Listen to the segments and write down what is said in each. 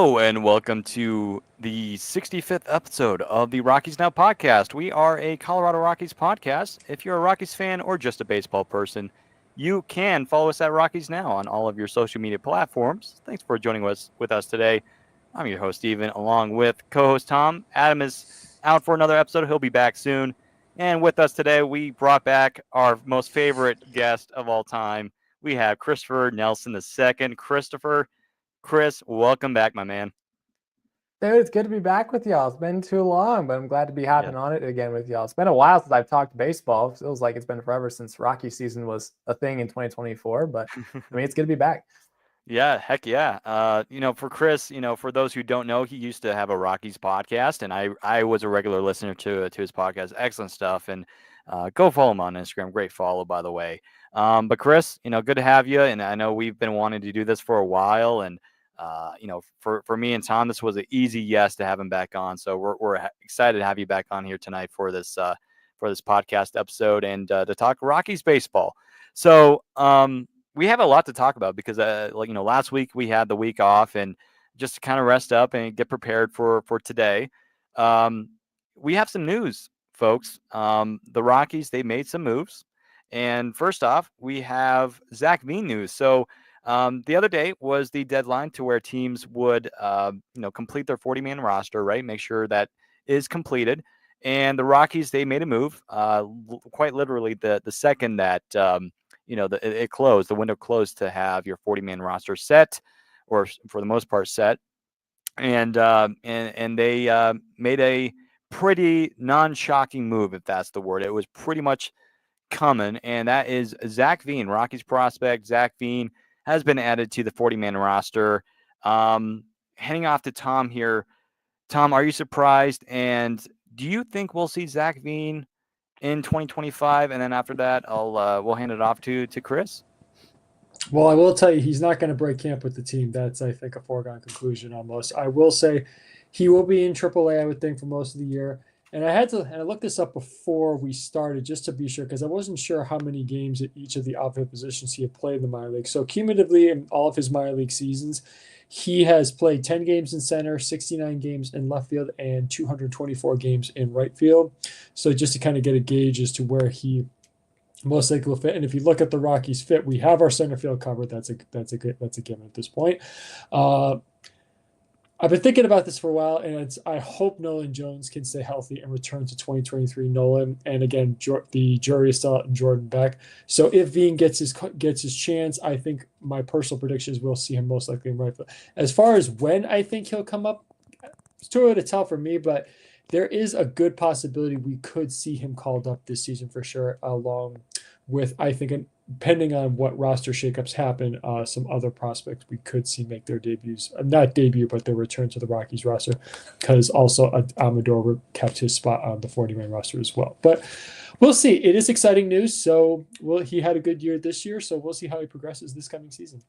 Hello and welcome to the 65th episode of the Rockies Now podcast. We are a Colorado Rockies podcast. If you're a Rockies fan or just a baseball person, you can follow us at Rockies Now on all of your social media platforms. Thanks for joining us with us today. I'm your host, Steven, along with co-host Tom. Adam is out for another episode. He'll be back soon. And with us today, we brought back our most favorite guest of all time. We have Christopher Nelson II. Chris, welcome back, my man. Dude, it's good to be back with y'all. It's been too long, but I'm glad to be hopping on it again with y'all. It's been a while since I've talked baseball. It feels like it's been forever since Rocky season was a thing in 2024, but I mean, it's good to be back. Yeah, heck yeah. For Chris, for those who don't know, he used to have a Rockies podcast, and I was a regular listener to his podcast. Excellent stuff, and go follow him on Instagram. Great follow, by the way. But Chris, good to have you, and I know we've been wanting to do this for a while, and for me and Tom, this was an easy yes to have him back on. So we're excited to have you back on here tonight for this podcast episode and to talk Rockies baseball. So we have a lot to talk about because last week we had the week off and just to kind of rest up and get prepared for today. We have some news, folks. The Rockies, they made some moves. And first off, we have Zac Veen news. So the other day was the deadline to where teams would, complete their 40-man roster, right? Make sure that is completed. And the Rockies, they made a move, quite literally the second that, it closed, the window closed to have your 40-man roster set, or for the most part set. And they made a pretty non-shocking move, if that's the word. It was pretty much coming, and that is Zac Veen, Rockies prospect. Zac Veen has been added to the 40-man roster. Heading off to Tom here. Tom, are you surprised? And do you think we'll see Zac Veen in 2025? And then after that, we'll hand it off to Chris. Well, I will tell you, he's not going to break camp with the team. That's, I think, a foregone conclusion almost. I will say he will be in AAA, I would think, for most of the year. And I looked this up before we started just to be sure, because I wasn't sure how many games at each of the outfield positions he had played in the minor league. So cumulatively in all of his minor league seasons, he has played 10 games in center, 69 games in left field, and 224 games in right field. So just to kind of get a gauge as to where he most likely will fit. And if you look at the Rockies fit, we have our center field covered. That's a given at this point. I've been thinking about this for a while, and I hope Nolan Jones can stay healthy and return to 2023 Nolan. And again, the jury is still out in Jordan Beck. So if Veen gets his chance, I think my personal prediction is we'll see him most likely in right field. As far as when I think he'll come up, it's too early to tell for me, but there is a good possibility we could see him called up this season for sure, along with, I think, depending on what roster shakeups happen, some other prospects we could see make their debuts. Not debut, but their return to the Rockies roster, because also Amador kept his spot on the 40-man roster as well. But we'll see. It is exciting news. So he had a good year this year, so we'll see how he progresses this coming season.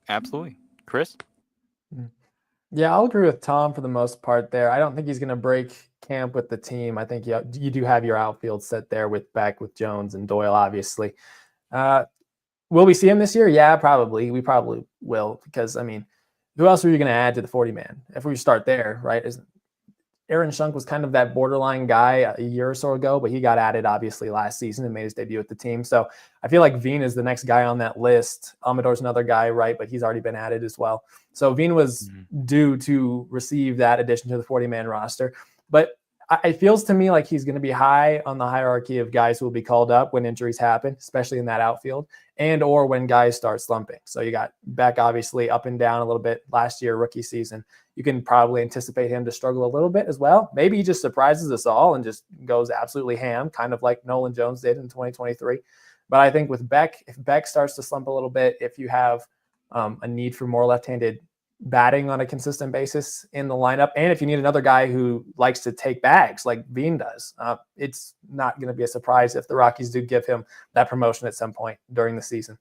Absolutely. Chris? Yeah, I'll agree with Tom for the most part there. I don't think he's going to break camp with the team. I think you do have your outfield set there with Beck, with Jones and Doyle, obviously. Will we see him this year? Yeah, probably. We probably will, because, I mean, who else are you going to add to the 40-man? If we start there, right? Aaron Schunk was kind of that borderline guy a year or so ago, but he got added, obviously, last season and made his debut with the team. So I feel like Veen is the next guy on that list. Amador's another guy, right? But he's already been added as well. So Veen was due to receive that addition to the 40-man roster. But it feels to me like he's going to be high on the hierarchy of guys who will be called up when injuries happen, especially in that outfield, and or when guys start slumping. So you got Beck, obviously, up and down a little bit last year, rookie season. You can probably anticipate him to struggle a little bit as well. Maybe he just surprises us all and just goes absolutely ham, kind of like Nolan Jones did in 2023. But I think with Beck, if Beck starts to slump a little bit, if you have a need for more left-handed batting on a consistent basis in the lineup, and if you need another guy who likes to take bags like Veen does, it's not going to be a surprise if the Rockies do give him that promotion at some point during the season.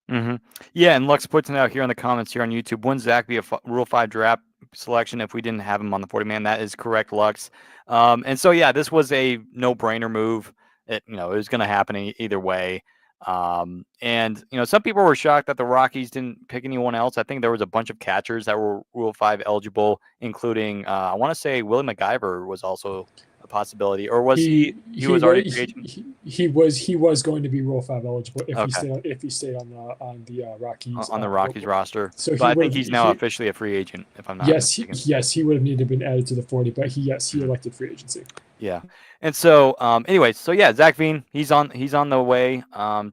Yeah, and Lux puts it out here in the comments here on YouTube. Wouldn't Zach be a Rule 5 draft selection if we didn't have him on the 40-man? That is correct, Lux. And so, yeah, this was a no-brainer move. It was going to happen either way. And some people were shocked that the Rockies didn't pick anyone else. I think there was a bunch of catchers that were Rule 5 eligible, including I want to say Willie McIver was also a possibility, or was he was already free agent? He was going to be Rule 5 eligible if Okay. he stayed on the Rockies On the Rockies roster. So But I think he's now officially a free agent, if I'm not mistaken. He would have needed to have been added to the 40, but he elected free agency. Yeah. And so, anyways, so yeah, Zac Veen, he's on the way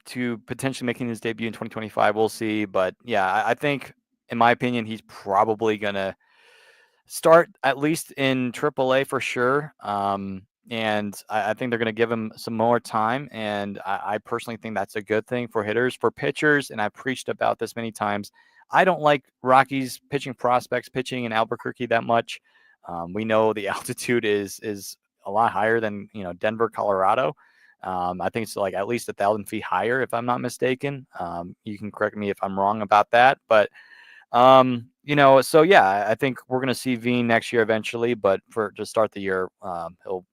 to potentially making his debut in 2025. We'll see, but yeah, I think, in my opinion, he's probably gonna start at least in AAA for sure. And I think they're going to give him some more time. And I personally think that's a good thing for hitters. For pitchers, and I've preached about this many times, I don't like Rockies pitching prospects pitching in Albuquerque that much. We know the altitude is a lot higher than Denver, Colorado. I think it's like at least 1,000 feet higher, if I'm not mistaken. You can correct me if I'm wrong about that, but so yeah, I think we're gonna see Veen next year eventually, but to start the year, he'll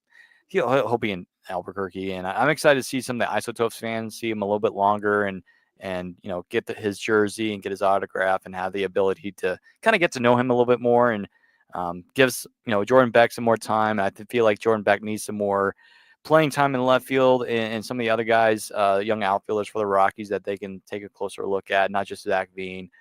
be in Albuquerque, and I'm excited to see some of the Isotopes fans see him a little bit longer and get his jersey and get his autograph and have the ability to kind of get to know him a little bit more, and gives Jordan Beck some more time. I feel like Jordan Beck needs some more playing time in the left field, and some of the other guys, young outfielders for the Rockies that they can take a closer look at, not just Zac Veen.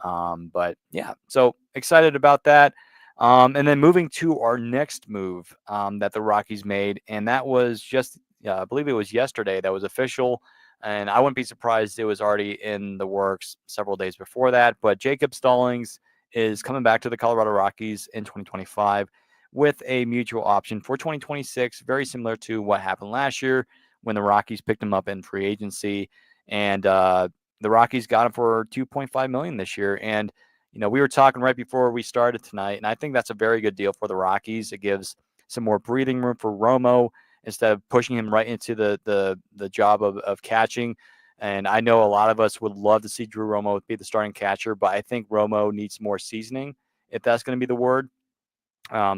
But yeah, so excited about that. And then moving to our next move that the Rockies made, and that was just, I believe it was yesterday that was official, and I wouldn't be surprised it was already in the works several days before that. But Jacob Stallings is coming back to the Colorado Rockies in 2025 with a mutual option for 2026, very similar to what happened last year when the Rockies picked him up in free agency. And the Rockies got him for $2.5 million this year. And, we were talking right before we started tonight, and I think that's a very good deal for the Rockies. It gives some more breathing room for Romo instead of pushing him right into the job of catching. And I know a lot of us would love to see Drew Romo be the starting catcher, but I think Romo needs more seasoning, if that's going to be the word.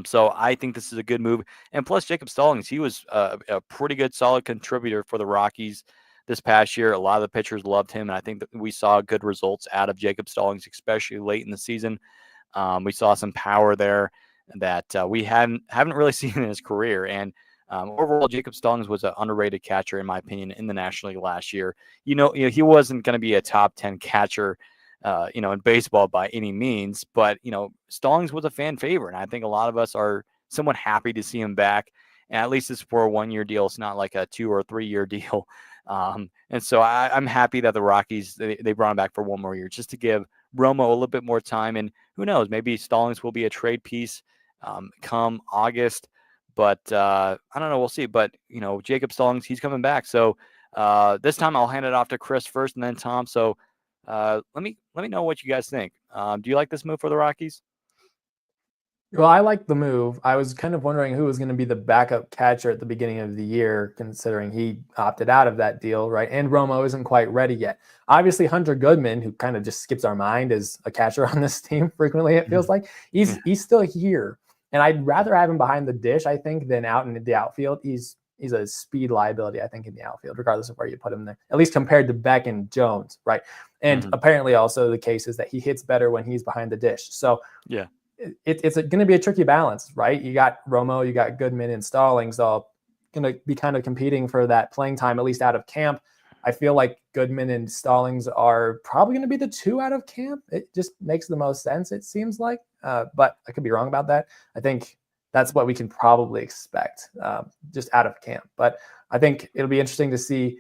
So I think this is a good move. And plus, Jacob Stallings, he was a pretty good, solid contributor for the Rockies this past year. A lot of the pitchers loved him, and I think that we saw good results out of Jacob Stallings, especially late in the season. We saw some power there that we haven't really seen in his career. And overall, Jacob Stallings was an underrated catcher, in my opinion, in the National League last year. He wasn't going to be a top 10 catcher, in baseball by any means, but Stallings was a fan favorite, and I think a lot of us are somewhat happy to see him back. And at least it's for a 1-year deal; it's not like a 2 or 3-year deal. And so I'm happy that the Rockies they brought him back for 1 more year, just to give Romo a little bit more time. And who knows, maybe Stallings will be a trade piece come August. But I don't know, we'll see. But Jacob Stallings, he's coming back. So this time I'll hand it off to Chris first, and then Tom. So let me know what you guys think. Do you like this move for the Rockies? Well, I like the move. I was kind of wondering who was going to be the backup catcher at the beginning of the year, considering he opted out of that deal, right? And Romo isn't quite ready yet. Obviously, Hunter Goodman, who kind of just skips our mind as a catcher on this team frequently, it feels like he's still here, and I'd rather have him behind the dish, I think, than out in the outfield. He's a speed liability, I think, in the outfield, regardless of where you put him there, at least compared to Beck and Jones, right? And apparently, also the case is that he hits better when he's behind the dish. So yeah. It's going to be a tricky balance, right? You got Romo, you got Goodman and Stallings all going to be kind of competing for that playing time, at least out of camp. I feel like Goodman and Stallings are probably going to be the two out of camp. It just makes the most sense, it seems like. But I could be wrong about that. I think that's what we can probably expect just out of camp. But I think it'll be interesting to see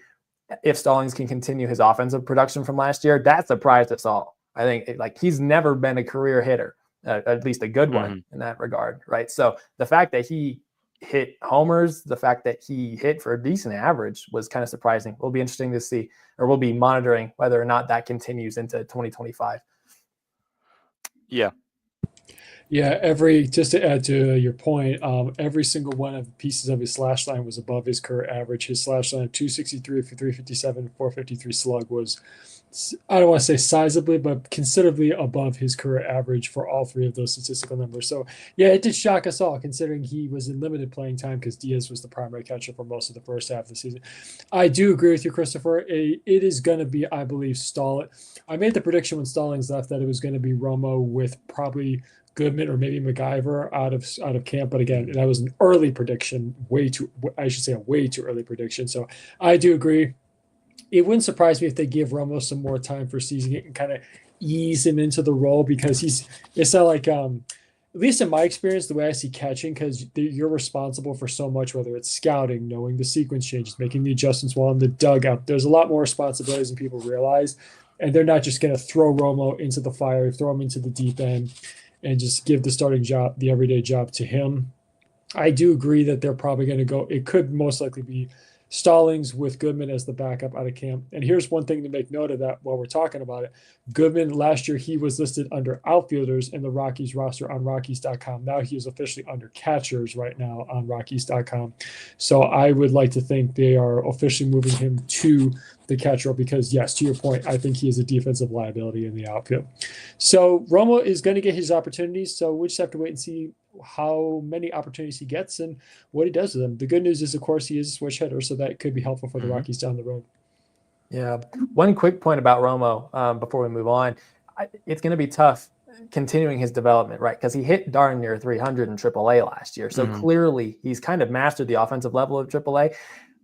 if Stallings can continue his offensive production from last year. That surprised us all. I think he's never been a career hitter. At least a good one in that regard, right? So the fact that he hit homers, the fact that he hit for a decent average was kind of surprising. It'll be interesting to see, or we'll be monitoring whether or not that continues into 2025. Yeah. Yeah, just to add to your point, every single one of the pieces of his slash line was above his career average. His slash line of 263 for 357, 453 slug was, I don't want to say sizably, but considerably above his career average for all three of those statistical numbers. So, yeah, it did shock us all considering he was in limited playing time because Diaz was the primary catcher for most of the first half of the season. I do agree with you, Christopher. It is going to be, I believe, Stallings. I made the prediction when Stallings left that it was going to be Romo with probably Goodman or maybe MacGyver out of camp. But again, that was an early prediction, I should say a way too early prediction. So I do agree. It wouldn't surprise me if they give Romo some more time for season it and kind of ease him into the role because it's not like at least in my experience, the way I see catching, because you're responsible for so much, whether it's scouting, knowing the sequence changes, making the adjustments while in the dugout. There's a lot more responsibilities than people realize. And they're not just going to throw Romo into the fire, throw him into the deep end, and just give the starting job, the everyday job to him. I do agree that they're probably going to go. It could most likely be Stallings with Goodman as the backup out of camp. And here's one thing to make note of that while we're talking about it. Goodman, last year, he was listed under outfielders in the Rockies roster on Rockies.com. Now he is officially under catchers right now on Rockies.com. So I would like to think they are officially moving him to the catcher because, yes, to your point, I think he is a defensive liability in the outfield. So Romo is going to get his opportunities. So we just have to wait and see how many opportunities he gets and what he does with them. The good news is, of course, he is a switch hitter, so that could be helpful for the Rockies down the road. Yeah. One quick point about Romo before we move on. It's going to be tough continuing his development, right? Because he hit darn near 300 in AAA last year. So clearly he's kind of mastered the offensive level of AAA.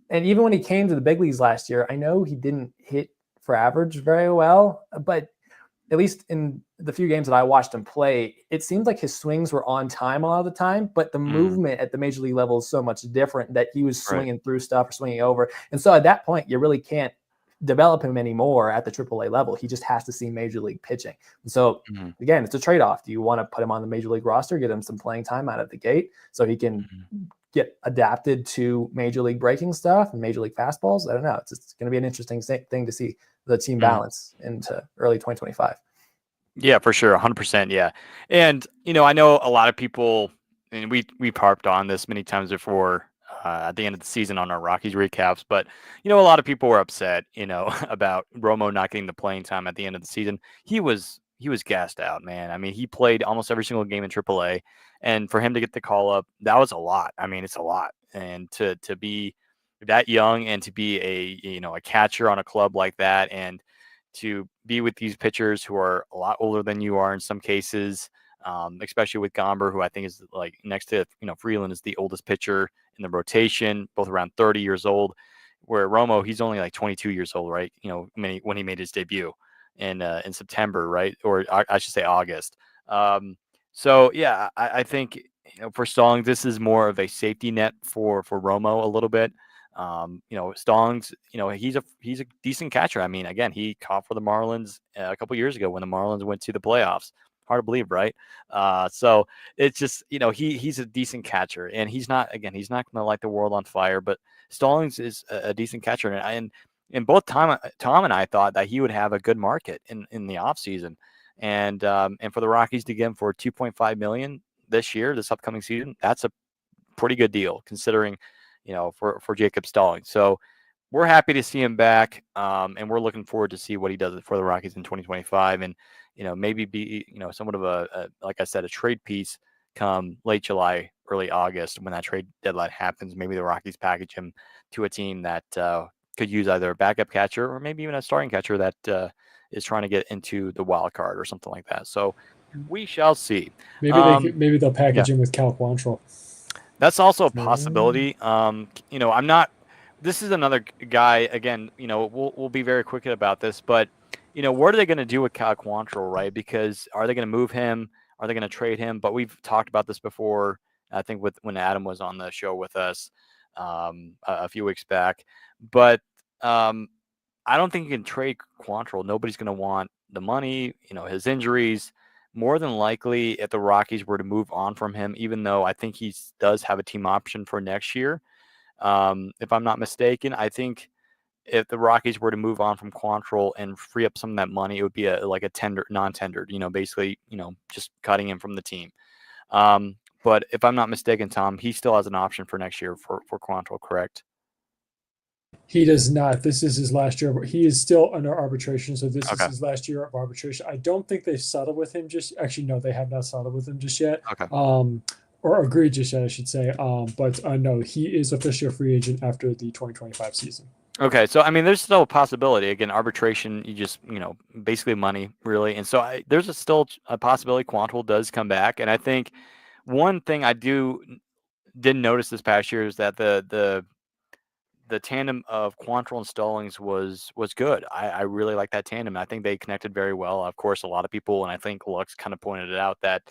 And even when he came to the big leagues last year, I know he didn't hit for average very well, but at least in the few games that I watched him play, it seemed like his swings were on time a lot of the time, but the movement at the major league level is so much different that he was swinging through stuff or swinging over. And so at that point, you really can't develop him anymore at the AAA level. He just has to see major league pitching. And so again, it's a trade-off. Do you want to put him on the major league roster, get him some playing time out of the gate so he can get adapted to major league breaking stuff and major league fastballs? I don't know. It's going to be an interesting thing to see the team balance into early 2025. Yeah, for sure. 100%. Yeah. And, I know a lot of people, and we've harped on this many times before at the end of the season on our Rockies recaps, but, a lot of people were upset, about Romo not getting the playing time at the end of the season. He was gassed out, man. I mean, he played almost every single game in AAA, and for him to get the call up, that was a lot. I mean, it's a lot. And to be that young and to be a catcher on a club like that, and to be with these pitchers who are a lot older than you are in some cases, especially with Gomber, who I think is like next to, Freeland is the oldest pitcher in the rotation, both around 30 years old, where Romo, he's only like 22 years old, right? When he made his debut in September, right? Or I should say August. So yeah, I think, for Stallings, this is more of a safety net for Romo a little bit. Stallings, he's a decent catcher. I mean, again, he caught for the Marlins a couple years ago when the Marlins went to the playoffs. Hard to believe, right? So it's just, he's a decent catcher, and he's not going to light the world on fire, but Stallings is a decent catcher. And both Tom and I thought that he would have a good market in the offseason. And for the Rockies to get him for $2.5 million this upcoming season, that's a pretty good deal considering, for Jacob Stallings. So we're happy to see him back, and we're looking forward to see what he does for the Rockies in 2025, and maybe be somewhat of a like I said, a trade piece come late July, early August when that trade deadline happens. Maybe the Rockies package him to a team that could use either a backup catcher or maybe even a starting catcher that is trying to get into the wild card or something like that. So we shall see. Maybe they'll package him with Cal Quantrill. That's also a possibility. I'm not. This is another guy. Again, we'll be very quick about this, but what are they going to do with Cal Quantrill, right? Because are they going to move him? Are they going to trade him? But we've talked about this before. I think when Adam was on the show with us a few weeks back. But I don't think you can trade Quantrill. Nobody's going to want the money. His injuries. More than likely, if the Rockies were to move on from him, even though I think he does have a team option for next year, if I'm not mistaken, I think if the Rockies were to move on from Quantrill and free up some of that money, it would be like a non-tendered, basically, just cutting him from the team. But if I'm not mistaken, Tom, he still has an option for next year for Quantrill, correct? He does not. This is his last year. He is still under arbitration, so this is Okay. his last year of arbitration. I don't think they've settled with him just. Actually, no, they have not settled with him just yet. Okay. Or agreed just yet, I should say. But no, he is officially a free agent after the 2025 season. Okay, so I mean, there's still a possibility. Again, arbitration, you just basically money, really, and so there's still a possibility Quantrill does come back. And I think one thing I didn't notice this past year is that the tandem of Quantrill and Stallings was good. I really like that tandem. I think they connected very well. Of course, a lot of people, and I think Lux kind of pointed it out that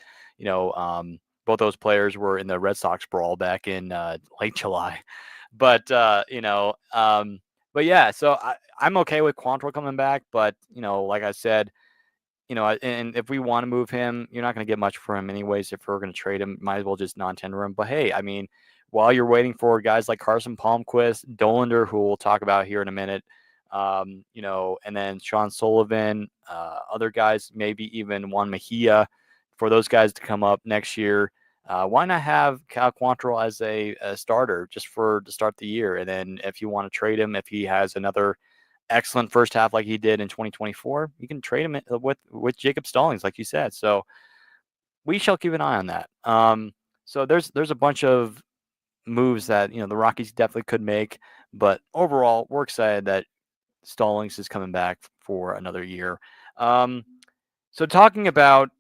both those players were in the Red Sox brawl back in late July, but but yeah, so I'm okay with Quantrill coming back, but like I said, and if we want to move him, you're not going to get much for him anyways. If we're going to trade him, might as well just non-tender him. But hey, I mean, while you're waiting for guys like Carson Palmquist, Dolander, who we'll talk about here in a minute, and then Sean Sullivan, other guys, maybe even Juan Mejia, for those guys to come up next year. Why not have Cal Quantrill as a starter just to start the year? And then if you want to trade him, if he has another excellent first half like he did in 2024, you can trade him with Jacob Stallings, like you said. So we shall keep an eye on that. So there's a bunch of moves that the Rockies definitely could make, but overall, we're excited that Stallings is coming back for another year. So talking about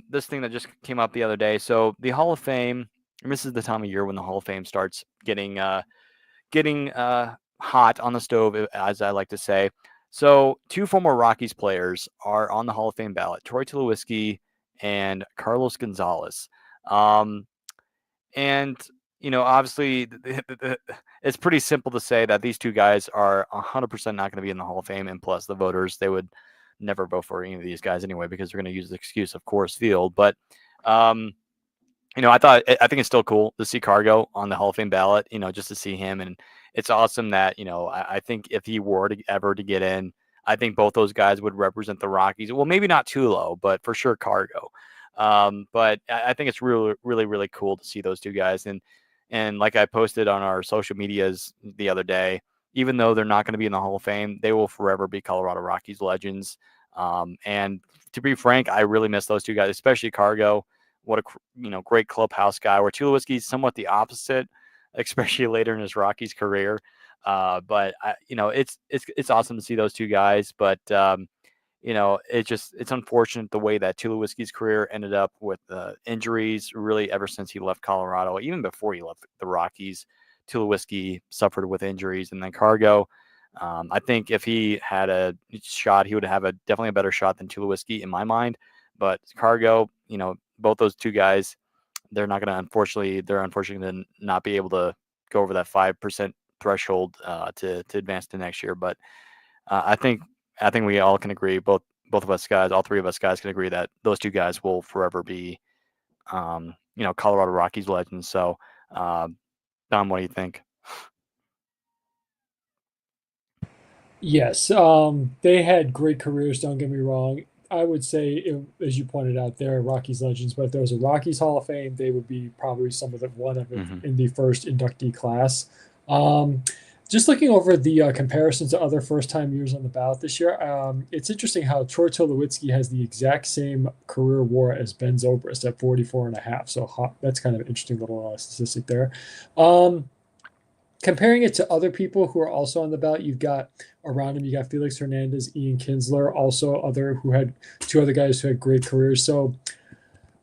this thing that just came up the other day. So the Hall of Fame, and this is the time of year when the Hall of Fame starts getting hot on the stove, as I like to say. So two former Rockies players are on the Hall of Fame ballot: Troy Tulowitzki and Carlos Gonzalez. And obviously, it's pretty simple to say that these two guys are 100% not going to be in the Hall of Fame. And plus, the voters, they would never vote for any of these guys anyway, because they're going to use the excuse of Coors Field. But I think it's still cool to see Cargo on the Hall of Fame ballot, just to see him. And it's awesome that, I think if he were to ever to get in, I think both those guys would represent the Rockies. Well, maybe not Tulo, but for sure Cargo. But I think it's really, really, really cool to see those two guys. And like I posted on our social medias the other day, even though they're not going to be in the Hall of Fame, they will forever be Colorado Rockies legends. And to be frank, I really miss those two guys, especially Cargo. What a great clubhouse guy. Where Tulowitzki's somewhat the opposite, especially later in his Rockies career. But it's awesome to see those two guys. But it's unfortunate the way that Tulowitzki's career ended up with injuries. Really, ever since he left Colorado, even before he left the Rockies, Tulowitzki suffered with injuries, and then Cargo. I think if he had a shot, he would have definitely a better shot than Tulowitzki in my mind. But Cargo, both those two guys, they're unfortunately going to not be able to go over that 5% threshold to advance to next year. But I think we all can agree, both of us guys, all three of us guys can agree that those two guys will forever be, Colorado Rockies legends. So, Dom, what do you think? Yes, they had great careers. Don't get me wrong. I would say, as you pointed out, they're Rockies legends. But if there was a Rockies Hall of Fame, they would be probably some of the one of it Mm-hmm. in the first inductee class. Just looking over the comparisons to other first-time years on the ballot this year, it's interesting how Troy Tulowitzki has the exact same career WAR as Ben Zobrist at 44.5. So that's kind of an interesting little statistic there. Comparing it to other people who are also on the ballot, you've got around him, you got Felix Hernandez, Ian Kinsler, also who had two other guys who had great careers. So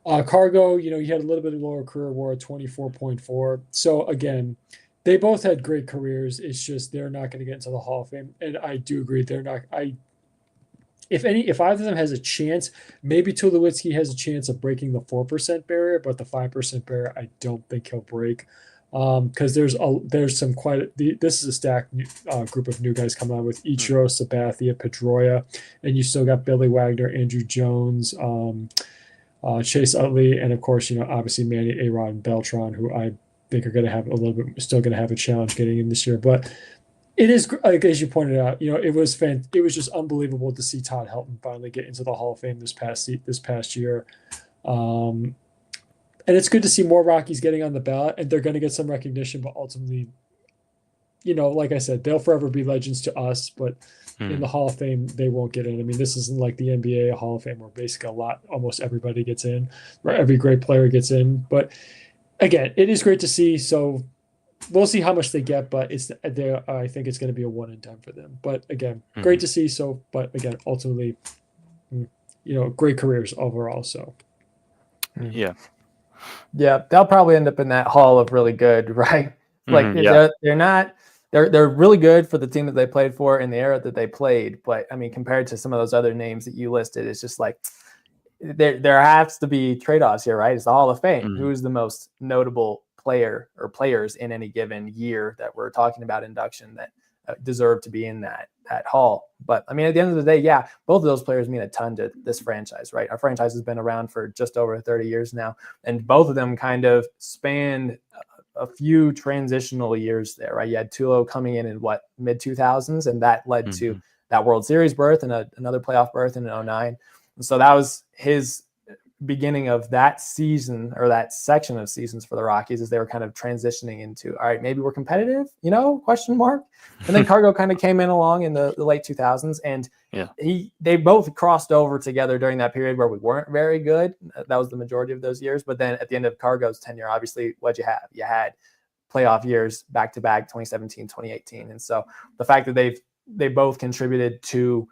Cargo, he had a little bit lower career WAR at 24.4. So again, they both had great careers. It's just they're not going to get into the Hall of Fame. And I do agree they're not. If either of them has a chance, maybe Tulowitzki has a chance of breaking the 4% barrier, but the 5% barrier, I don't think he'll break. Because there's some this is a stacked group of new guys coming on with Ichiro, Sabathia, Pedroia, and you still got Billy Wagner, Andrew Jones, Chase Utley, and of course, obviously Manny Aaron Beltran, who I think are going to have still going to have a challenge getting in this year. But It is, like, as you pointed out, it was it was just unbelievable to see Todd Helton finally get into the Hall of Fame this past year. Um, and it's good to see more Rockies getting on the ballot, and they're going to get some recognition, but ultimately, like I said, they'll forever be legends to us, but in the Hall of Fame, they won't get in. I mean, this isn't like the NBA Hall of Fame where basically almost everybody gets in, or every great player gets in. But again, it is great to see. So we'll see how much they get, but I think it's going to be a one and done for them. But again, great to see. So, but again, ultimately, great careers overall. So, Yeah. Yeah, they'll probably end up in that hall of really good, right? Like they're not they're really good for the team that they played for in the era that they played, but I mean compared to some of those other names that you listed, it's just like there has to be trade-offs here, right? It's the Hall of Fame. Who's the most notable player or players in any given year that we're talking about induction that deserve to be in that hall? But I mean, at the end of the day, yeah, both of those players mean a ton to this franchise, right? Our franchise has been around for just over 30 years now, and both of them kind of spanned a few transitional years there, right? You had Tulo coming in what, mid 2000s, and that led to that World Series berth and another playoff berth in 09. And so that was his beginning of that season, or that section of seasons for the Rockies, as they were kind of transitioning into, all right, maybe we're competitive, question mark. And then Cargo kind of came in along in the late 2000s, and they both crossed over together during that period where we weren't very good. That was the majority of those years. But then at the end of Cargo's tenure, obviously, what'd you have? You had playoff years back to back, 2017, 2018. And so the fact that they both contributed to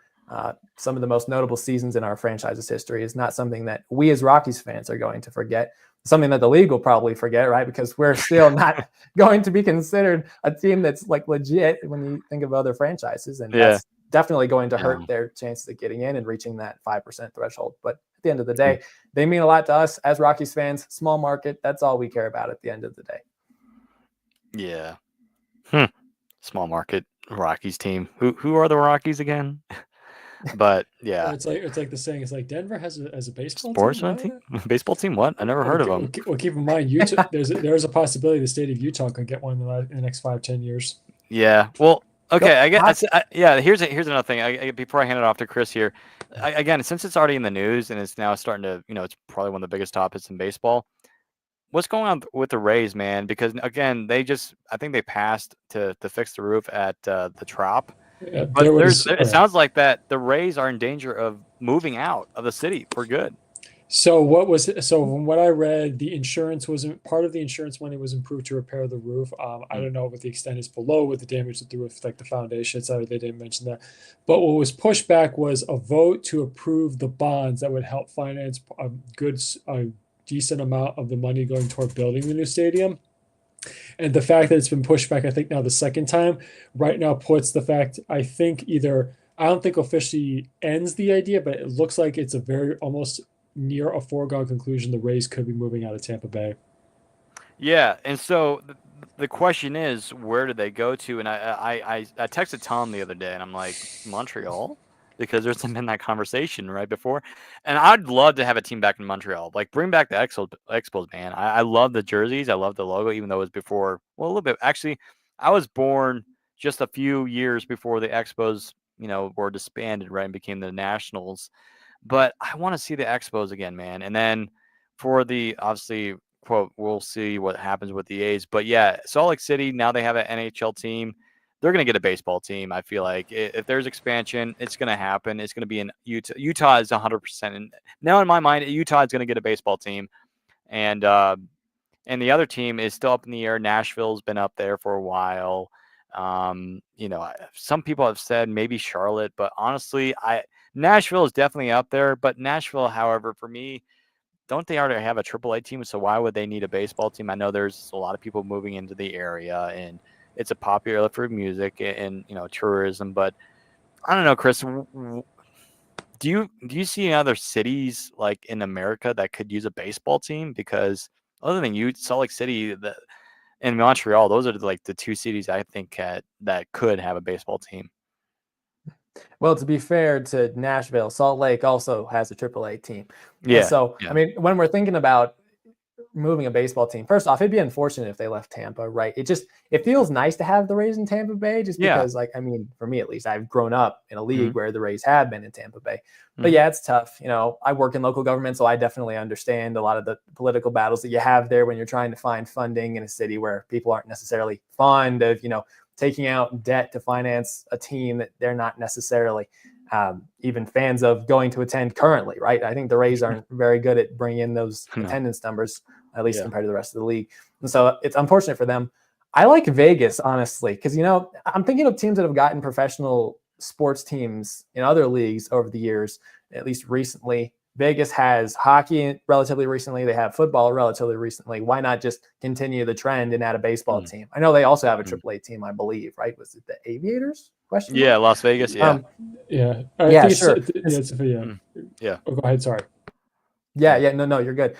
some of the most notable seasons in our franchise's history is not something that we as Rockies fans are going to forget. Something that the league will probably forget, right? Because we're still not going to be considered a team that's like legit when you think of other franchises. And that's definitely going to hurt their chances of getting in and reaching that 5% threshold. But at the end of the day, they mean a lot to us as Rockies fans. Small market, that's all we care about at the end of the day. Yeah. Small market Rockies team. Who are the Rockies again? But yeah, it's like the saying. It's like Denver has a baseball team. Baseball team? What? I never heard of them. Well, keep in mind, Utah. there's a possibility the state of Utah could get one in the next 5-10 years. Yeah. Well, okay. I guess. Here's another thing. Before I hand it off to Chris here, again, since it's already in the news and it's now starting to, it's probably one of the biggest topics in baseball. What's going on with the Rays, man? Because again, I think they passed to fix the roof at the Trop. Yeah, but it sounds like that the Rays are in danger of moving out of the city for good. So from what I read, the insurance wasn't part of the insurance money was improved to repair the roof. I don't know what the extent is below with the damage to the roof, like the foundation. So they didn't mention that. But what was pushed back was a vote to approve the bonds that would help finance a decent amount of the money going toward building the new stadium. And the fact that it's been pushed back, I think now the second time, right now puts the fact, I don't think officially ends the idea, but it looks like it's a very almost near a foregone conclusion the Rays could be moving out of Tampa Bay. Yeah, and so the question is, where do they go to? And I texted Tom the other day, and I'm like, Montreal? Because there's been that conversation right before. And I'd love to have a team back in Montreal. Like, bring back the Expos, man. I love the jerseys. I love the logo, even though it was before, well, a little bit. Actually, I was born just a few years before the Expos, were disbanded, right, and became the Nationals. But I want to see the Expos again, man. And then for the, obviously, quote, we'll see what happens with the A's. But yeah, Salt Lake City, now they have an NHL team. They're going to get a baseball team. I feel like if there's expansion, it's going to happen. It's going to be in Utah. Utah is 100%. And now in my mind, Utah is going to get a baseball team. And the other team is still up in the air. Nashville's been up there for a while. Some people have said maybe Charlotte, but honestly, Nashville is definitely up there. But Nashville, however, for me, don't they already have a AAA team? So why would they need a baseball team? I know there's a lot of people moving into the area, and it's a popular for music and tourism. But I don't know, Chris. Do you see any other cities like in America that could use a baseball team? Because other than Salt Lake City, and Montreal, those are like the two cities I think that could have a baseball team. Well, to be fair to Nashville, Salt Lake also has a AAA team. Yeah. And so, I mean, when we're thinking about moving a baseball team, first off, it'd be unfortunate if they left Tampa, right? It feels nice to have the Rays in Tampa Bay, just because, like, I mean, for me at least, I've grown up in a league where the Rays have been in Tampa Bay. But yeah, it's tough. I work in local government, so I definitely understand a lot of the political battles that you have there when you're trying to find funding in a city where people aren't necessarily fond of, taking out debt to finance a team that they're not necessarily even fans of going to attend currently, right? I think the Rays aren't very good at bringing in those attendance numbers, at least compared to the rest of the league. And so it's unfortunate for them. I like Vegas, honestly, because, I'm thinking of teams that have gotten professional sports teams in other leagues over the years, at least recently. Vegas has hockey relatively recently. They have football relatively recently. Why not just continue the trend and add a baseball team? I know they also have a AAA team, I believe, right? Was it the Aviators? Yeah, Las Vegas. Yeah. I think sure. Yeah. Oh, go ahead. Sorry. Yeah. No, you're good.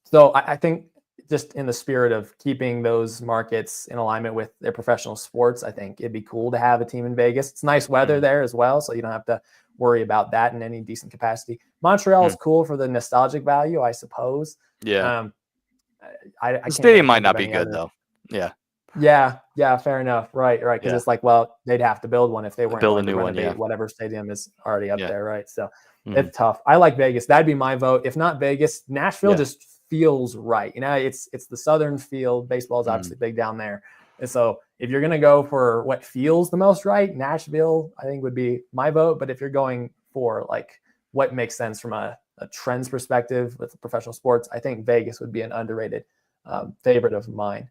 So I think just in the spirit of keeping those markets in alignment with their professional sports, I think it'd be cool to have a team in Vegas. It's nice weather there as well, so you don't have to worry about that in any decent capacity. Montreal is cool for the nostalgic value, I suppose. Yeah. The stadium might not be good though. Yeah. Yeah, fair enough. Right. Because it's like, well, they'd have to build one if they weren't build going a new to renovate one, whatever stadium is already up there, right? So Mhm. it's tough. I like Vegas. That'd be my vote. If not Vegas, Nashville just feels right. It's the southern feel. Baseball is obviously big down there. And so if you're going to go for what feels the most right, Nashville, I think would be my vote. But if you're going for like what makes sense from a trends perspective with professional sports, I think Vegas would be an underrated favorite of mine.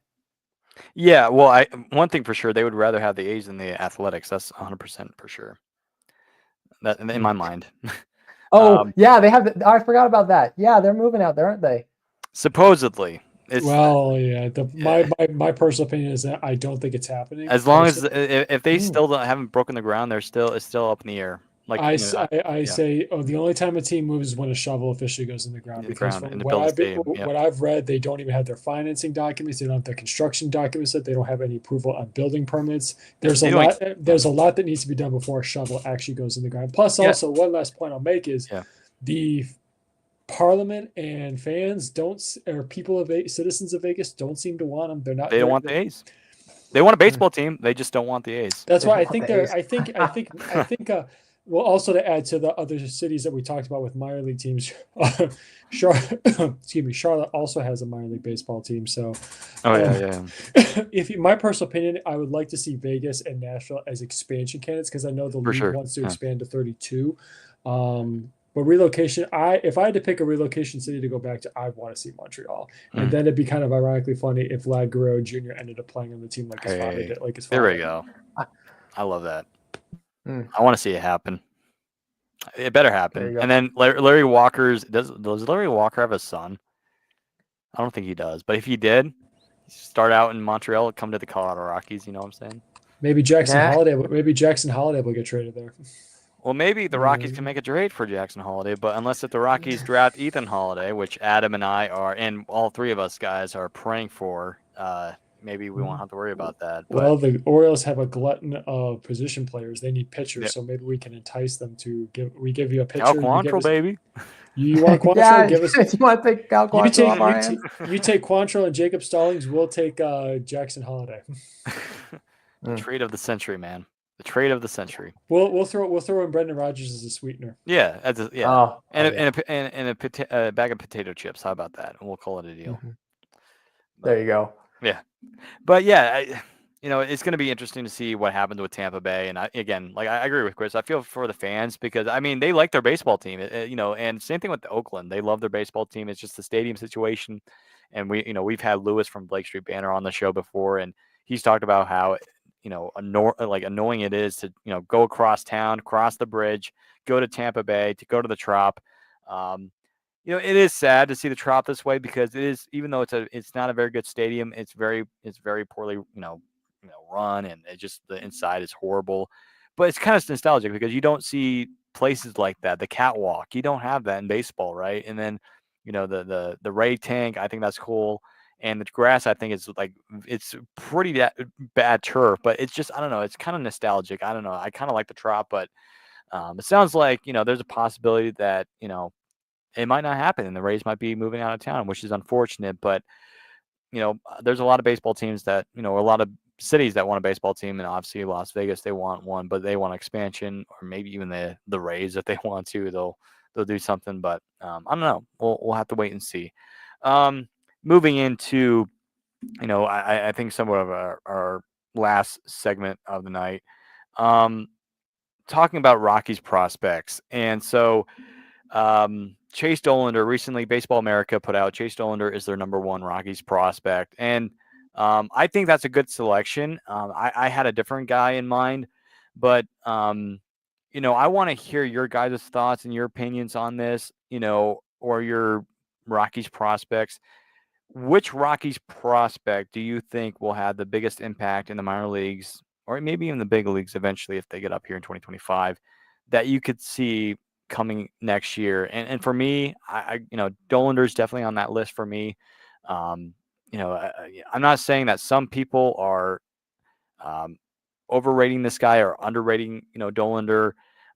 Yeah, well, one thing for sure, they would rather have the A's than the Athletics. That's 100% for sure. That in my mind. Yeah, they have. I forgot about that. Yeah, they're moving out there, aren't they? Supposedly. My personal opinion is that I don't think it's happening. As long as if they still haven't broken the ground, it's still up in the air. Like I say, the only time a team moves is when a shovel officially goes in the ground. Because from what I've read, they don't even have their financing documents. They don't have their construction documents. They don't have any approval on building permits. There's a lot that needs to be done before a shovel actually goes in the ground. Plus, also one last point I'll make is the Parliament and fans citizens of Vegas don't seem to want them. They don't want the A's. They want a baseball team. They just don't want the A's. That's why I think well, also to add to the other cities that we talked about with minor league teams, Charlotte also has a minor league baseball team. So, my personal opinion, I would like to see Vegas and Nashville as expansion candidates because I know the league wants to expand to 32. But relocation, if I had to pick a relocation city to go back to, I want to see Montreal. And then it'd be kind of ironically funny if Vlad Guerrero Jr. ended up playing on the team like his father did. There we go. I love that. I want to see it happen. It better happen. And then Larry Walker's does Larry Walker have a son? I don't think he does, but if he did, start out in Montreal, come to the Colorado Rockies. You know what I'm saying? Maybe Jackson Holiday will get traded there. Well, maybe the Rockies can make a trade for Jackson Holiday, but unless if the Rockies draft Ethan Holiday, which Adam and I are, and all three of us guys are praying for, maybe we won't have to worry about that. But well, the Orioles have a glutton of position players. They need pitchers, so maybe we can entice them to give you a pitcher. Cal Quantrill, baby. You want Quantrill? Yeah, you want to take Cal Quantrill? You take Quantrill and Jacob Stallings. We'll take Jackson Holiday. The trade of the century, man. The trade of the century. We'll throw in Brendan Rodgers as a sweetener. Yeah, and a bag of potato chips. How about that? And we'll call it a deal. There you go. Yeah, but yeah, it's going to be interesting to see what happens with Tampa Bay. And I agree with Chris. I feel for the fans because they like their baseball team. And same thing with Oakland. They love their baseball team. It's just the stadium situation. And we've had Lewis from Blake Street Banner on the show before, and he's talked about how annoying it is to go across town, cross the bridge, go to Tampa Bay, to go to the Trop. It is sad to see the Trop this way because it is, even though it's not a very good stadium, it's very poorly run, and it just, the inside is horrible. But it's kind of nostalgic because you don't see places like that. The catwalk, you don't have that in baseball, right? And then the Ray tank, I think that's cool. And the grass, I think, is it's pretty bad turf, but it's just, I don't know, it's kind of nostalgic. I don't know. I kind of like the Trop, but it sounds like, there's a possibility that, it might not happen, and the Rays might be moving out of town, which is unfortunate. But there's a lot of baseball teams that a lot of cities that want a baseball team, and obviously Las Vegas, they want one, but they want expansion, or maybe even the Rays, if they want to, they'll do something. But I don't know. We'll have to wait and see. Moving into I think somewhat of our last segment of the night, talking about Rockies prospects. And so Chase Dollander recently, Baseball America put out Chase Dollander is their number one Rockies prospect. And I think that's a good selection. I had a different guy in mind, but I want to hear your guys' thoughts and your opinions on this, or your Rockies prospects. Which Rockies prospect do you think will have the biggest impact in the minor leagues, or maybe in the big leagues eventually if they get up here in 2025, that you could see coming next year? And for me, Dollander's definitely on that list for me. Um, I'm not saying that some people are um, overrating this guy or underrating, Dollander.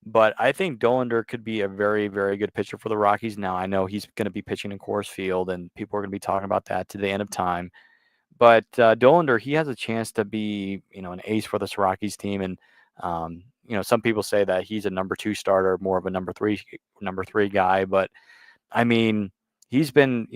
But I think Dollander could be a very, very good pitcher for the Rockies. Now, I know he's going to be pitching in Coors Field, and people are going to be talking about that to the end of time. But Dollander, he has a chance to be, an ace for this Rockies team. And some people say that he's a number 2 starter, more of a number three guy. But I mean, he's been,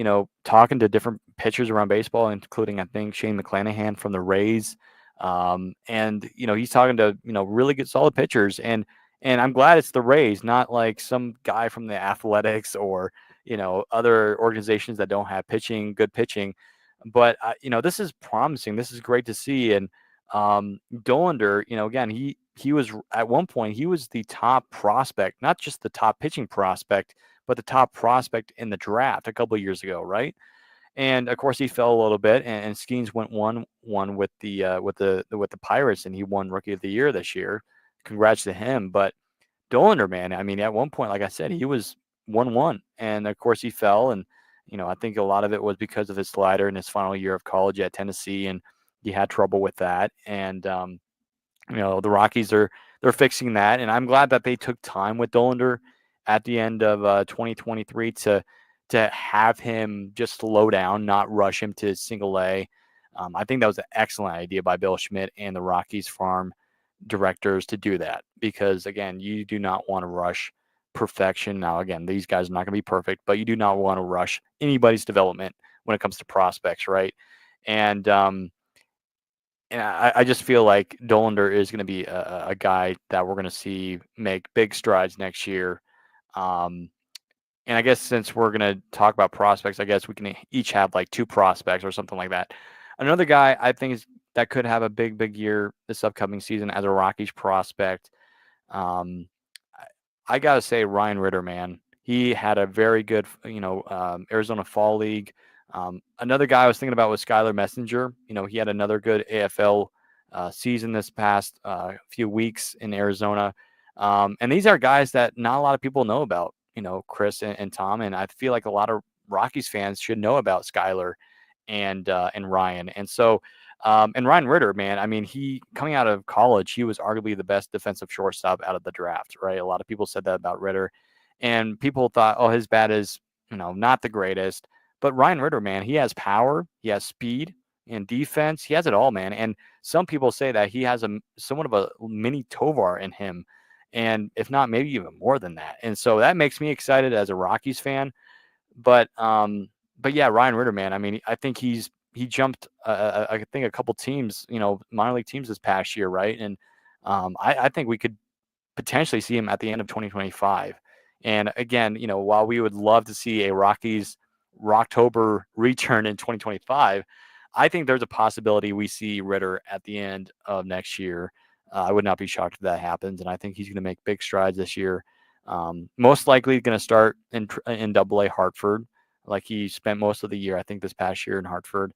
talking to different pitchers around baseball, including, I think, Shane McClanahan from the Rays. And, he's talking to, really good, solid pitchers. And I'm glad it's the Rays, not like some guy from the Athletics or, other organizations that don't have good pitching. But, this is promising. This is great to see. And Dollander, again, he was at one point, he was the top prospect, not just the top pitching prospect, but the top prospect in the draft a couple of years ago, right? And of course, he fell a little bit, and Skeens went one with the Pirates, and he won Rookie of the Year this year. Congrats to him. But Dollander, man, I mean, at one point, like I said, he was 1-1, and of course, he fell. And I think a lot of it was because of his slider in his final year of college at Tennessee, and he had trouble with that. And the Rockies they're fixing that, and I'm glad that they took time with Dollander at the end of 2023 to have him just slow down, not rush him to single A. I think that was an excellent idea by Bill Schmidt and the Rockies farm directors to do that, because again, you do not want to rush perfection. Now, again, these guys are not going to be perfect, but you do not want to rush anybody's development when it comes to prospects, right? And I just feel like Dollander is going to be a guy that we're going to see make big strides next year. And I guess since we're going to talk about prospects, I guess we can each have like 2 prospects or something like that. Another guy I think that could have a big, big year this upcoming season as a Rockies prospect. Um, I got to say, Ryan Ritter, man, he had a very good, Arizona Fall League. Another guy I was thinking about was Skylar Messenger. He had another good AFL season this past few weeks in Arizona. And these are guys that not a lot of people know about, Chris and Tom. And I feel like a lot of Rockies fans should know about Skylar and Ryan. And so, and Ryan Ritter, man, I mean, he coming out of college, he was arguably the best defensive shortstop out of the draft, right? A lot of people said that about Ritter, and people thought, oh, his bat is, not the greatest. But Ryan Ritter, man, he has power, he has speed and defense, he has it all, man. And some people say that he has somewhat of a mini Tovar in him, and if not, maybe even more than that. And so that makes me excited as a Rockies fan. But yeah, Ryan Ritter, man, I mean, I think he jumped, I think a couple teams, minor league teams this past year, right? And I think we could potentially see him at the end of 2025. And again, while we would love to see a Rockies Rocktober return in 2025, I think there's a possibility we see Ritter at the end of next year. I would not be shocked if that happens, and I think he's going to make big strides this year. Most likely going to start in Double-A Hartford, like he spent most of the year, I think, this past year in Hartford.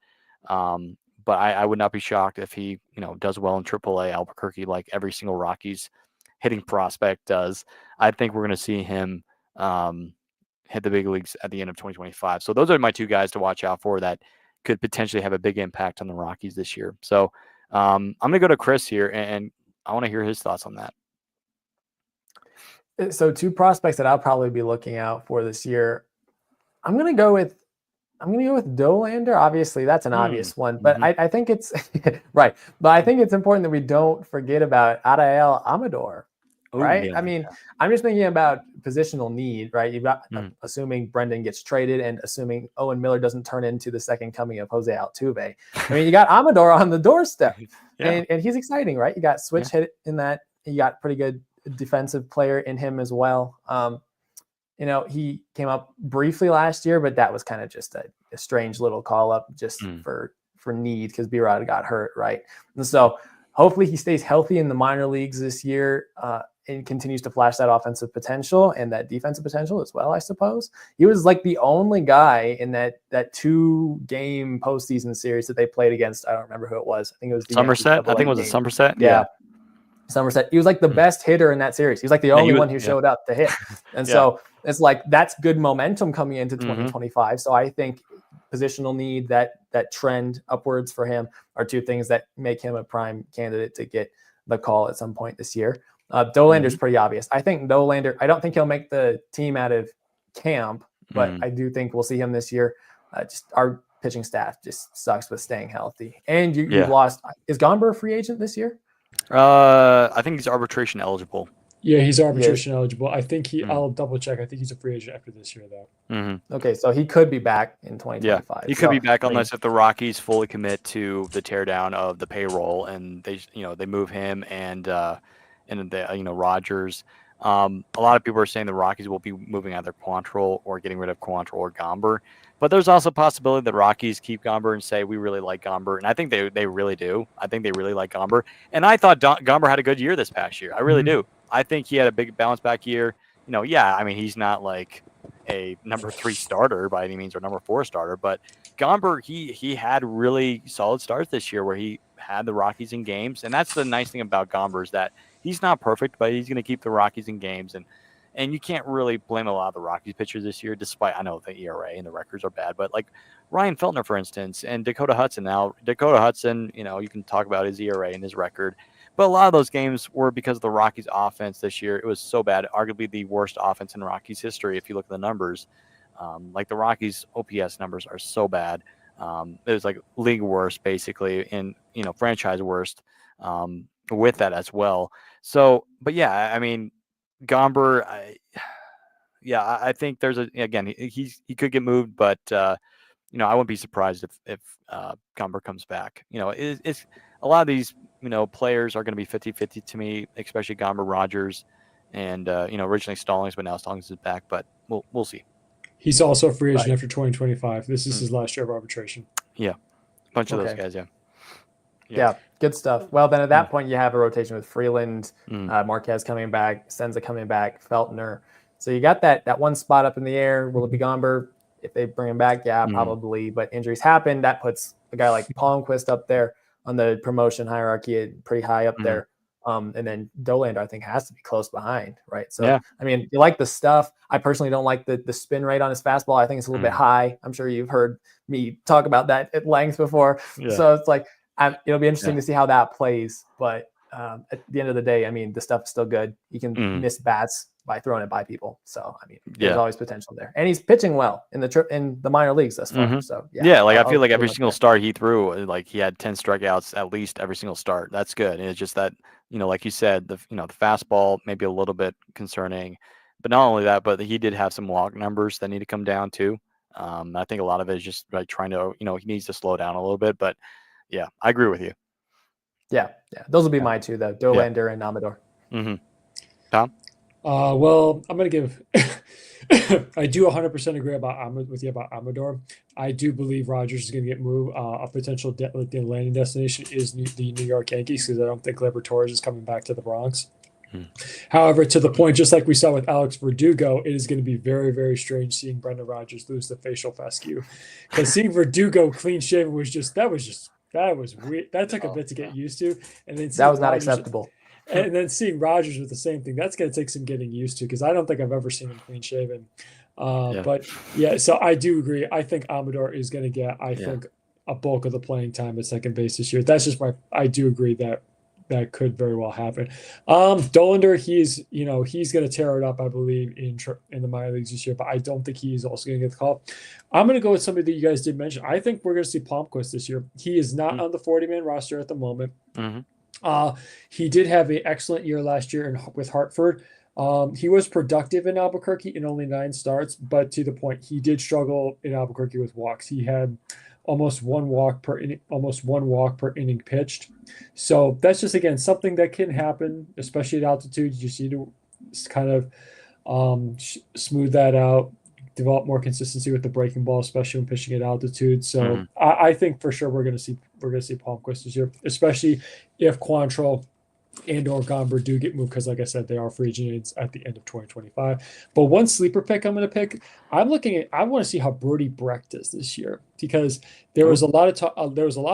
But I would not be shocked if he, does well in Triple-A Albuquerque, like every single Rockies hitting prospect does. I think we're going to see him hit the big leagues at the end of 2025. So those are my 2 guys to watch out for that could potentially have a big impact on the Rockies this year. So I'm going to go to Chris here, and I want to hear his thoughts on that. So 2 prospects that I'll probably be looking out for this year. I'm gonna go with Dolander. Obviously, that's an obvious one, but I think it's right. But I think it's important that we don't forget about Adael Amador. Right. Yeah, I mean, I'm just thinking about positional need, right? You've got assuming Brendan gets traded and assuming Owen Miller doesn't turn into the second coming of Jose Altuve. I mean, you got Amador on the doorstep, and he's exciting, right? You got switch hit in that. You got pretty good defensive player in him as well. You know, he came up briefly last year, but that was kind of just a strange little call up just for need because B-Rod got hurt, right? And so hopefully he stays healthy in the minor leagues this year and continues to flash that offensive potential and that defensive potential as well, I suppose. He was like the only guy in that 2-game postseason series that they played against. I don't remember who it was. I think it was the Somerset. I think it was a Somerset. Yeah. Somerset. He was like the best hitter in that series. He was like the only one who showed up to hit. And so it's like that's good momentum coming into 2025. So I think positional need, that trend upwards for him are two things that make him a prime candidate to get the call at some point this year. Dolander's pretty obvious. I think Dolander, I don't think he'll make the team out of camp, but I do think we'll see him this year. Just our pitching staff just sucks with staying healthy. And you've lost. Is Gomber a free agent this year? I think he's arbitration eligible. Yeah, he's arbitration eligible. I think I'll double check. I think he's a free agent after this year, though. Okay, so he could be back in 2025. Yeah, he could be back unless if the Rockies fully commit to the teardown of the payroll and they move him and Rogers. A lot of people are saying the Rockies will be moving either Quantrill or getting rid of Quantrill or Gomber. But there's also a possibility that Rockies keep Gomber and say, we really like Gomber. And I think they really do. I think they really like Gomber. And I thought Gomber had a good year this past year. I really do. I think he had a big bounce back year. I mean, he's not like a number 3 starter by any means or number 4 starter. But Gomber, he had really solid starts this year where he had the Rockies in games. And that's the nice thing about Gomber is that he's not perfect, but he's going to keep the Rockies in games. And you can't really blame a lot of the Rockies pitchers this year, despite I know the ERA and the records are bad, but like Ryan Feltner, for instance, and Dakota Hudson. Now, Dakota Hudson, you can talk about his ERA and his record, but a lot of those games were because of the Rockies offense this year. It was so bad, arguably the worst offense in Rockies history. If you look at the numbers, like the Rockies OPS numbers are so bad. It was like league worst, basically, and franchise worst with that as well. So, but yeah, I mean, Gomber, I think there's he could get moved, but I wouldn't be surprised if Gomber comes back. It's a lot of these players are going to be 50-50 to me, especially Gomber, Rogers, and originally Stallings, but now Stallings is back. But we'll see. He's also a free agent after 2025. This is his last year of arbitration. Yeah, a bunch of those guys. Yeah, good stuff. Well, then at that point, you have a rotation with Freeland, Marquez coming back, Senza coming back, Feltner. So you got that one spot up in the air. Will it be Gomber? If they bring him back, probably. But injuries happen. That puts a guy like Palmquist up there on the promotion hierarchy, pretty high up there. And then Dolander, I think, has to be close behind, right? So, I mean, you like the stuff. I personally don't like the spin rate on his fastball. I think it's a little bit high. I'm sure you've heard me talk about that at length before. Yeah. So it's like, it'll be interesting to see how that plays. But at the end of the day, I mean, the stuff is still good. You can miss bats by throwing it by people. So, I mean, there's always potential there. And he's pitching well in the minor leagues thus far. So, I feel like every single start he threw, like he had 10 strikeouts at least every single start. That's good. And it's just that, like you said, the fastball may be a little bit concerning. But not only that, but he did have some walk numbers that need to come down too. I think a lot of it is just like trying to, he needs to slow down a little bit. But yeah, I agree with you. Yeah. Those will be my two, though. Dolander and Amador. Tom? Well, I'm going to give I do 100% agree with you about Amador. I do believe Rogers is going to get moved. A potential landing destination is the New York Yankees because I don't think Gleyber Torres is coming back to the Bronx. However, to the point, just like we saw with Alex Verdugo, it is going to be very, very strange seeing Brendan Rodgers lose the facial fescue. Because seeing Verdugo clean shaven was weird. That took a bit to get used to. And then that was not acceptable. And then seeing Rogers with the same thing, that's going to take some getting used to because I don't think I've ever seen him clean shaven. But yeah, so I do agree. I think Amador is going to get, I think, a bulk of the playing time at second base this year. That's just I do agree that that could very well happen. Dollander, he's going to tear it up, I believe, in the minor leagues this year, but I don't think he's also going to get the call. I'm going to go with somebody that you guys did mention. I think we're going to see Palmquist this year. He is not on the 40-man roster at the moment. He did have an excellent year last year with Hartford. He was productive in Albuquerque in only 9 starts, but to the point, he did struggle in Albuquerque with walks. He had almost one walk per inning pitched. So that's just, again, something that can happen, especially at altitude. You just need to kind of smooth that out, develop more consistency with the breaking ball, especially when pitching at altitude. So I think for sure we're going to see Palmquist this year, especially if Quantrill and or Gomber do get moved, because like I said, they are free agents at the end of 2025. But one sleeper pick I'm going to pick, I want to see how Brody Brecht does this year, because there was a lot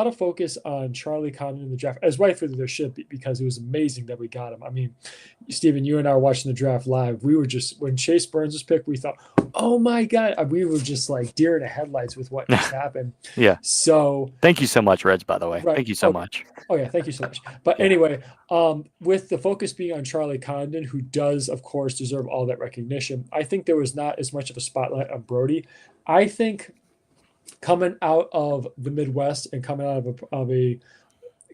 of focus on Charlie Condon in the draft, as rightfully there should be, because it was amazing that we got him. I mean, Steven, you and I were watching the draft live. We were just, when Chase Burns was picked, we thought, oh my God, we were just like deer in the headlights with what just happened. Yeah. So thank you so much, Reds, by the way. Right. Thank you so much. Oh yeah, thank you so much. But anyway, with the focus being on Charlie Condon, who does, of course, deserve all that recognition, I think there was not as much of a spotlight on Brody. I think coming out of the Midwest and coming out of a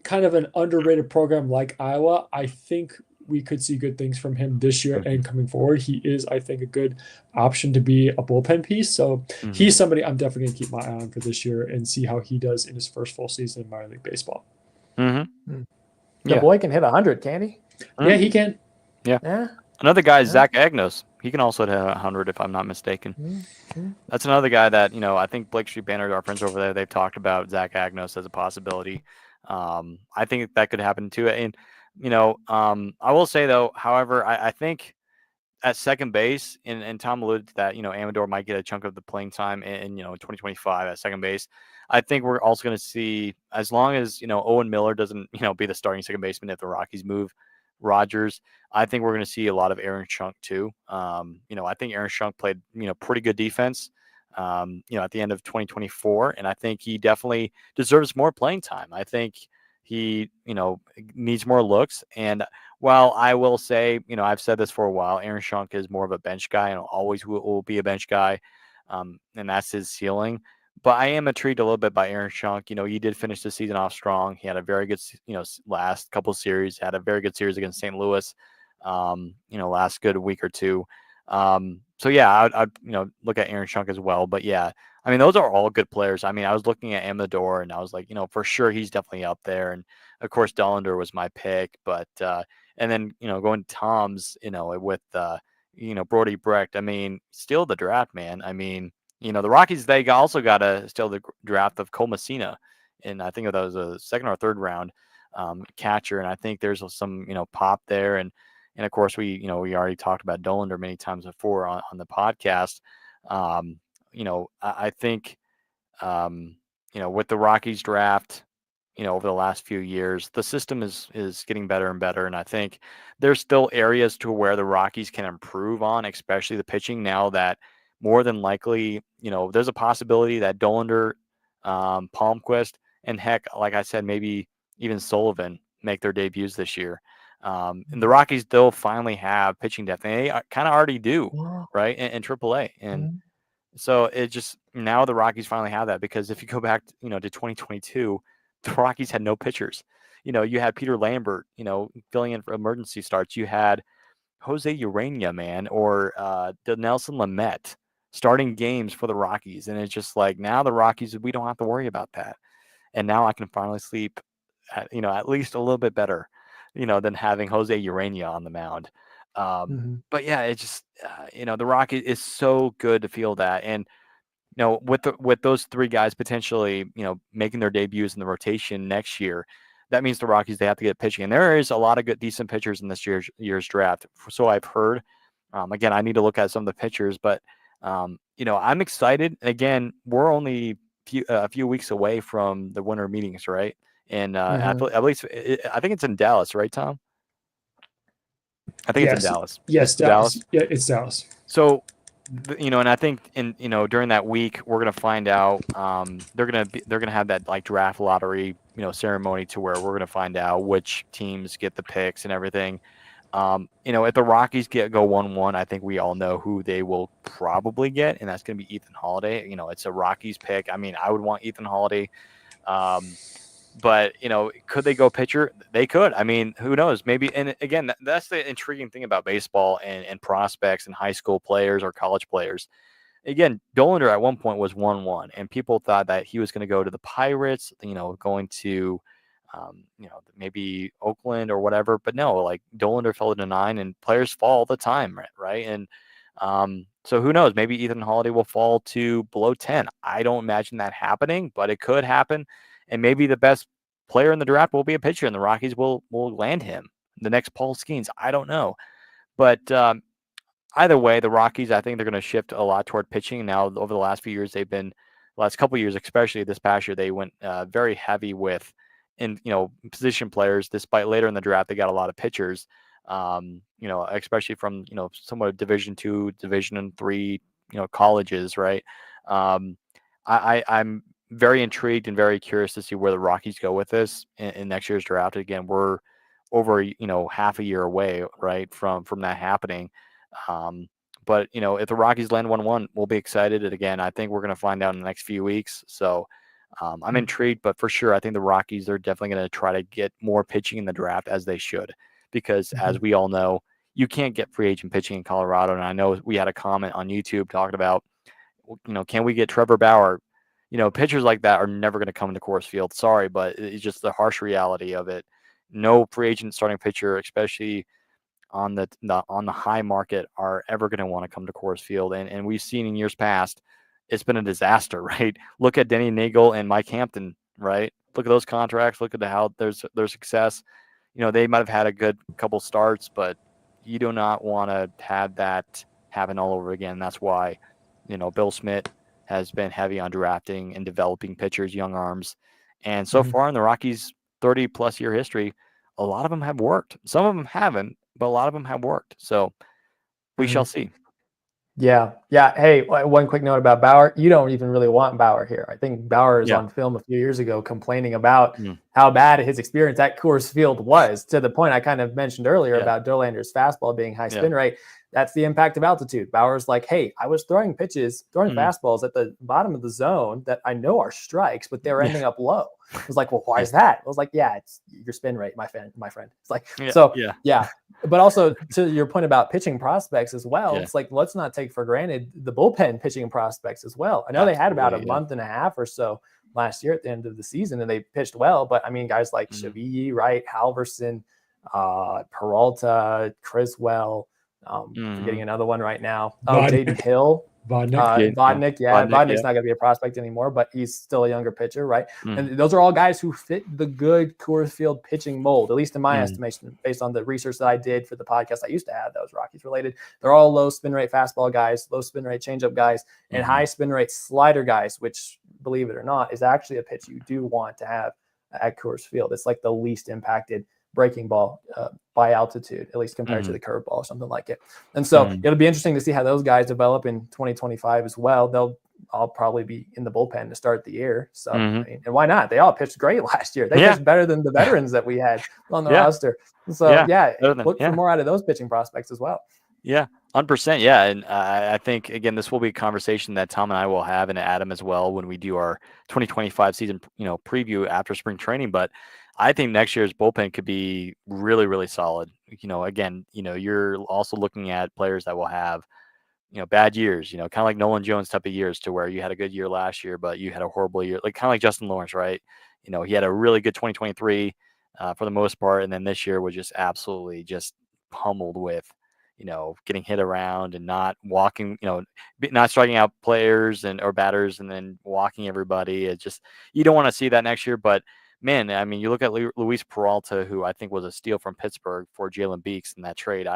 kind of an underrated program like Iowa, I think we could see good things from him this year and coming forward. He is, I think, a good option to be a bullpen piece. So he's somebody I'm definitely going to keep my eye on for this year and see how he does in his first full season in minor league baseball. The boy can hit 100, can he? Yeah, he can. Yeah. Another guy is Zach Agnos. He can also hit 100, if I'm not mistaken. That's another guy that, I think Blake Street Banner, our friends over there, they've talked about Zach Agnos as a possibility. I think that could happen too. And, I will say, though, however, I think at second base, and Tom alluded to that, Amador might get a chunk of the playing time in 2025 at second base. I think we're also going to see, as long as, Owen Miller doesn't, be the starting second baseman if the Rockies move Rogers, I think we're going to see a lot of Aaron Schunk too. I think Aaron Schunk played, pretty good defense, at the end of 2024. And I think he definitely deserves more playing time. I think he, needs more looks. And while I will say, I've said this for a while, Aaron Schunk is more of a bench guy and always will be a bench guy. And that's his ceiling. But I am intrigued a little bit by Aaron Schunk. He did finish the season off strong. He had a very good, last couple of series, had a very good series against St. Louis, last good week or two. So yeah, I'd look at Aaron Schunk as well. But yeah, I mean, those are all good players. I mean, I was looking at Amador and I was like, for sure he's definitely up there. And of course, Dollander was my pick. But and then going to Tom's, with Brody Brecht. I mean, steal the draft, man. I mean, the Rockies, they also got to steal the draft of Cole Messina, and I think that was a second or third round catcher. And I think there's some pop there. And of course we already talked about Dollander many times before on the podcast. I think with the Rockies draft, over the last few years, the system is getting better and better. And I think there's still areas to where the Rockies can improve on, especially the pitching, now that more than likely, there's a possibility that Dollander, Palmquist, and heck, like I said, maybe even Sullivan make their debuts this year. And the Rockies still finally have pitching depth, and they kind of already do, right, in AAA. And so it just, now the Rockies finally have that, because if you go back, to 2022, the Rockies had no pitchers. You had Peter Lambert, filling in for emergency starts. You had Jose Urania, man, or Nelson Lamet starting games for the Rockies. And it's just like, now the Rockies, we don't have to worry about that. And now I can finally sleep at least a little bit better, than having Jose Urania on the mound. But yeah, it's just, the Rockies is so good to feel that. And, with those three guys potentially, making their debuts in the rotation next year, that means the Rockies, they have to get pitching. And there is a lot of good, decent pitchers in this year's draft. So I've heard. Again, I need to look at some of the pitchers, but I'm excited. Again, we're only a few weeks away from the winter meetings, right? And at least I think it's in Dallas, right, Tom? I think it's in Dallas. Yes, Dallas. Yeah, it's Dallas. So, and I think during that week we're gonna find out. They're gonna have that like draft lottery ceremony to where we're going to find out which teams get the picks and everything. If the Rockies go 1-1, I think we all know who they will probably get, and that's going to be Ethan Holiday. It's a Rockies pick. I mean, I would want Ethan Holiday. But could they go pitcher? They could. I mean, who knows? Maybe. And again, that's the intriguing thing about baseball and prospects and high school players or college players. Again, Dollander at one point was 1-1, and people thought that he was going to go to the Pirates, going to, maybe Oakland or whatever. But no, like Dollander fell to 9, and players fall all the time, right? And so who knows? Maybe Ethan Holiday will fall to below 10. I don't imagine that happening, but it could happen. And maybe the best player in the draft will be a pitcher, and the Rockies will land him. The next Paul Skeens, I don't know. But either way, the Rockies, I think they're going to shift a lot toward pitching. Now, over the last few years, last couple of years, especially this past year, they went very heavy with, position players. Despite later in the draft, they got a lot of pitchers. Especially from somewhat Division II, Division III, colleges, right? I'm very intrigued and very curious to see where the Rockies go with this in next year's draft. Again, we're over half a year away, right, from that happening. But if the Rockies land 1-1, we'll be excited. And again, I think we're going to find out in the next few weeks. So I'm intrigued, but for sure, I think the Rockies are definitely going to try to get more pitching in the draft, as they should, because as we all know, you can't get free agent pitching in Colorado. And I know we had a comment on YouTube talking about, can we get Trevor Bauer? Pitchers like that are never going to come to Coors Field. Sorry, but it's just the harsh reality of it. No free agent starting pitcher, especially on the high market, are ever going to want to come to Coors Field. And we've seen in years past, it's been a disaster, right? Look at Denny Nagel and Mike Hampton, right? Look at those contracts. Look at how their success. They might have had a good couple starts, but you do not want to have that happen all over again. That's why, Bill Smith has been heavy on drafting and developing pitchers, young arms. And so far in the Rockies' 30-plus year history, a lot of them have worked. Some of them haven't, but a lot of them have worked. So we shall see. Yeah. Hey, one quick note about Bauer. You don't even really want Bauer here. I think Bauer is on film a few years ago complaining about how bad his experience at Coors Field was, to the point I kind of mentioned earlier about Dollander's fastball being high spin rate. That's the impact of altitude. Bauer's like, hey, I was throwing fastballs at the bottom of the zone that I know are strikes, but they're ending up low. I was like, well, why is that? I was like, yeah, it's your spin rate, my friend. It's like, But also, to your point about pitching prospects as well, it's like, let's not take for granted the bullpen pitching prospects as well. I know they had about a month and a half or so last year at the end of the season, and they pitched well. But I mean, guys like Shaviyi, right, Halverson, Peralta, Criswell, forgetting another one right now. Jaden Hill. Vodnik. Vodnik's not going to be a prospect anymore, but he's still a younger pitcher, right? And those are all guys who fit the good Coors Field pitching mold, at least in my estimation, based on the research that I did for the podcast I used to have that was Rockies related. They're all low spin rate fastball guys, low spin rate changeup guys, and high spin rate slider guys, which, believe it or not, is actually a pitch you do want to have at Coors Field. It's like the least impacted breaking ball by altitude, at least compared to the curveball or something like it. And so it'll be interesting to see how those guys develop in 2025 as well. They'll all probably be in the bullpen to start the year. So, I mean, and why not? They all pitched great last year. They pitched better than the veterans that we had on the roster. So, look for more out of those pitching prospects as well. Yeah, 100%. Yeah. And I think, again, this will be a conversation that Tom and I will have, and Adam as well, when we do our 2025 season, preview after spring training. But I think next year's bullpen could be really, really solid. Again, you're also looking at players that will have, bad years, kind of like Nolan Jones type of years, to where you had a good year last year, but you had a horrible year, like kind of like Justin Lawrence, right? He had a really good 2023 for the most part. And then this year was just absolutely just pummeled with, getting hit around and not walking, not striking out players or batters and then walking everybody. It's just, you don't want to see that next year. But man, I mean, you look at Luis Peralta, who I think was a steal from Pittsburgh for Jalen Beeks in that trade.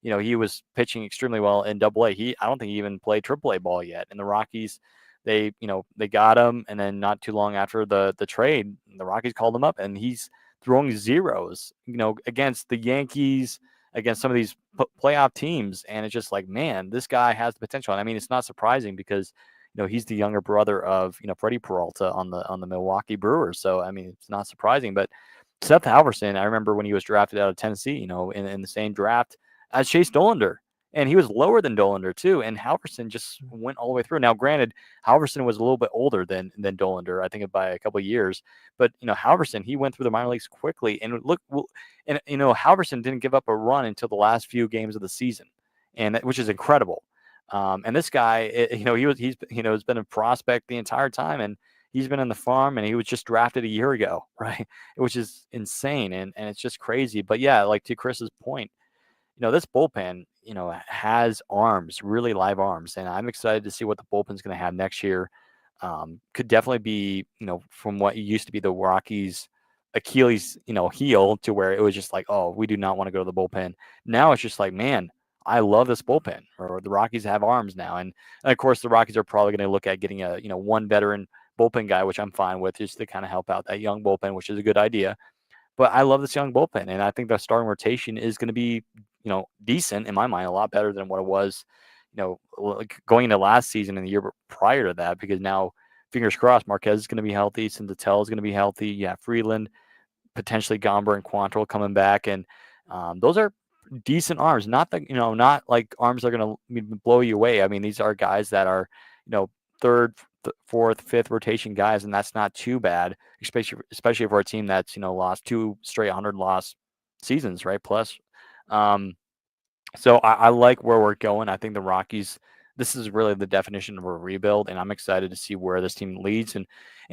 He was pitching extremely well in Double-A. I don't think he even played Triple-A ball yet. And the Rockies, they got him, and then not too long after the trade, the Rockies called him up, and he's throwing zeros, against the Yankees, against some of these playoff teams. And it's just like, man, this guy has the potential. And I mean, it's not surprising because, he's the younger brother of Freddie Peralta on the Milwaukee Brewers. So I mean, it's not surprising. But Seth Halverson, I remember when he was drafted out of Tennessee, in the same draft as Chase Dollander. And he was lower than Dollander too. And Halverson just went all the way through. Now, granted, Halverson was a little bit older than Dollander, I think by a couple of years. But Halverson, he went through the minor leagues quickly. And Halverson didn't give up a run until the last few games of the season, which is incredible. And this guy, he's been a prospect the entire time, and he's been in the farm, and he was just drafted a year ago, right? Which is insane, and it's just crazy. But yeah, like to Chris's point, this bullpen, has arms, really live arms, and I'm excited to see what the bullpen's going to have next year. Could definitely be, from what used to be the Rockies' Achilles, heel, to where it was just like, oh, we do not want to go to the bullpen. Now it's just like, man, I love this bullpen, or the Rockies have arms now. And of course, the Rockies are probably going to look at getting a, one veteran bullpen guy, which I'm fine with, just to kind of help out that young bullpen, which is a good idea. But I love this young bullpen, and I think the starting rotation is going to be, decent in my mind, a lot better than what it was, going into last season and the year prior to that, because now, fingers crossed, Marquez is going to be healthy, Sinzatel is going to be healthy. Yeah, Freeland, potentially Gomber and Quantrill coming back, and those are decent arms. Not not like arms that are going to blow you away. I mean, these are guys that are, third, fourth, fifth rotation guys, and that's not too bad, especially for a team that's lost 2 straight 100-loss seasons, right? Plus, so I like where we're going. I think the Rockies, this is really the definition of a rebuild, and I'm excited to see where this team leads. And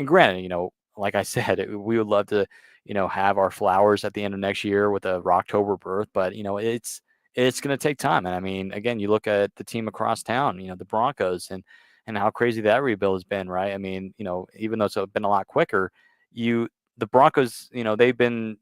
granted, like I said, we would love to, have our flowers at the end of next year with a Rocktober birth, but it's going to take time. And I mean, again, you look at the team across town, the Broncos, and how crazy that rebuild has been, right? I mean, even though it's been a lot quicker, the Broncos, they've been,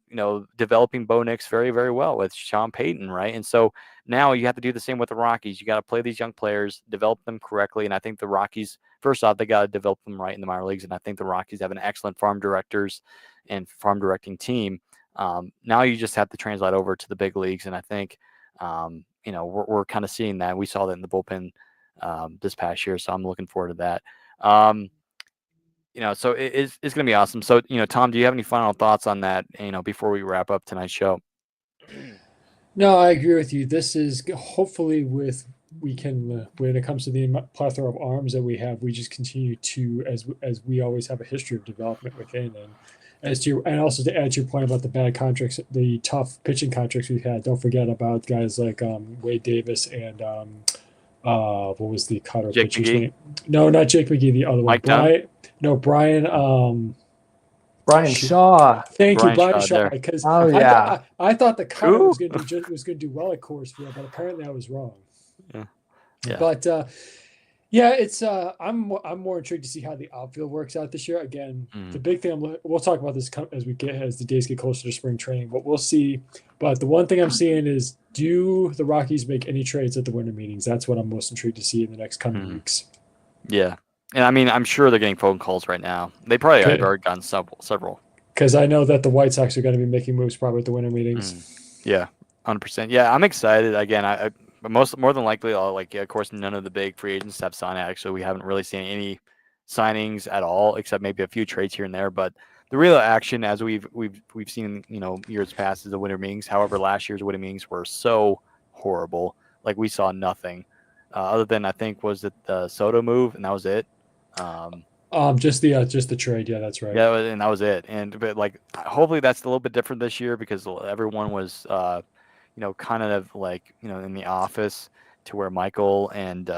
developing Bo Nix very, very well with Sean Payton, right? And so now you have to do the same with the Rockies. You got to play these young players, develop them correctly. And I think the Rockies, first off, they got to develop them right in the minor leagues. And I think the Rockies have an excellent farm directors and farm directing team. Now you just have to translate over to the big leagues. And I think, we're kind of seeing that. We saw that in the bullpen this past year. So I'm looking forward to that. So it's going to be awesome. So, Tom, do you have any final thoughts on that, before we wrap up tonight's show? No, I agree with you. This is hopefully we can, when it comes to the plethora of arms that we have, we just continue to, as we always have a history of development within. And also to add to your point about the bad contracts, the tough pitching contracts we've had, don't forget about guys like Wade Davis and what was the cutter Jake pitcher's McGee? name? No, not Jake McGee, the other Mike one. Dunn? Brian. Brian Shaw. Thank you, Brian Brian Shaw Shaw. there. Because Oh yeah. I thought the cutter Who? was going to do well at Coors Field, but apparently I was wrong. Yeah. But yeah, it's I'm more intrigued to see how the outfield works out this year. Again, the big thing we'll talk about this as the days get closer to spring training, but we'll see. But the one thing I'm seeing is, do the Rockies make any trades at the winter meetings? That's what I'm most intrigued to see in the next coming weeks. Yeah. And I mean, I'm sure they're getting phone calls right now. They probably have already gotten several. Because I know that the White Sox are going to be making moves probably at the winter meetings. Yeah, 100%. Yeah, I'm excited. Again, I more than likely, of course, none of the big free agents have signed. Actually, we haven't really seen any signings at all, except maybe a few trades here and there. But the real action, as we've seen, years past, is the winter meetings. However, last year's winter meetings were so horrible. Like, we saw nothing other than, I think, was it the Soto move, and that was it. Just the trade. Yeah, that's right. Yeah, and that was it. But like, hopefully that's a little bit different this year, because everyone was, kind of like, in the office, to where Michael and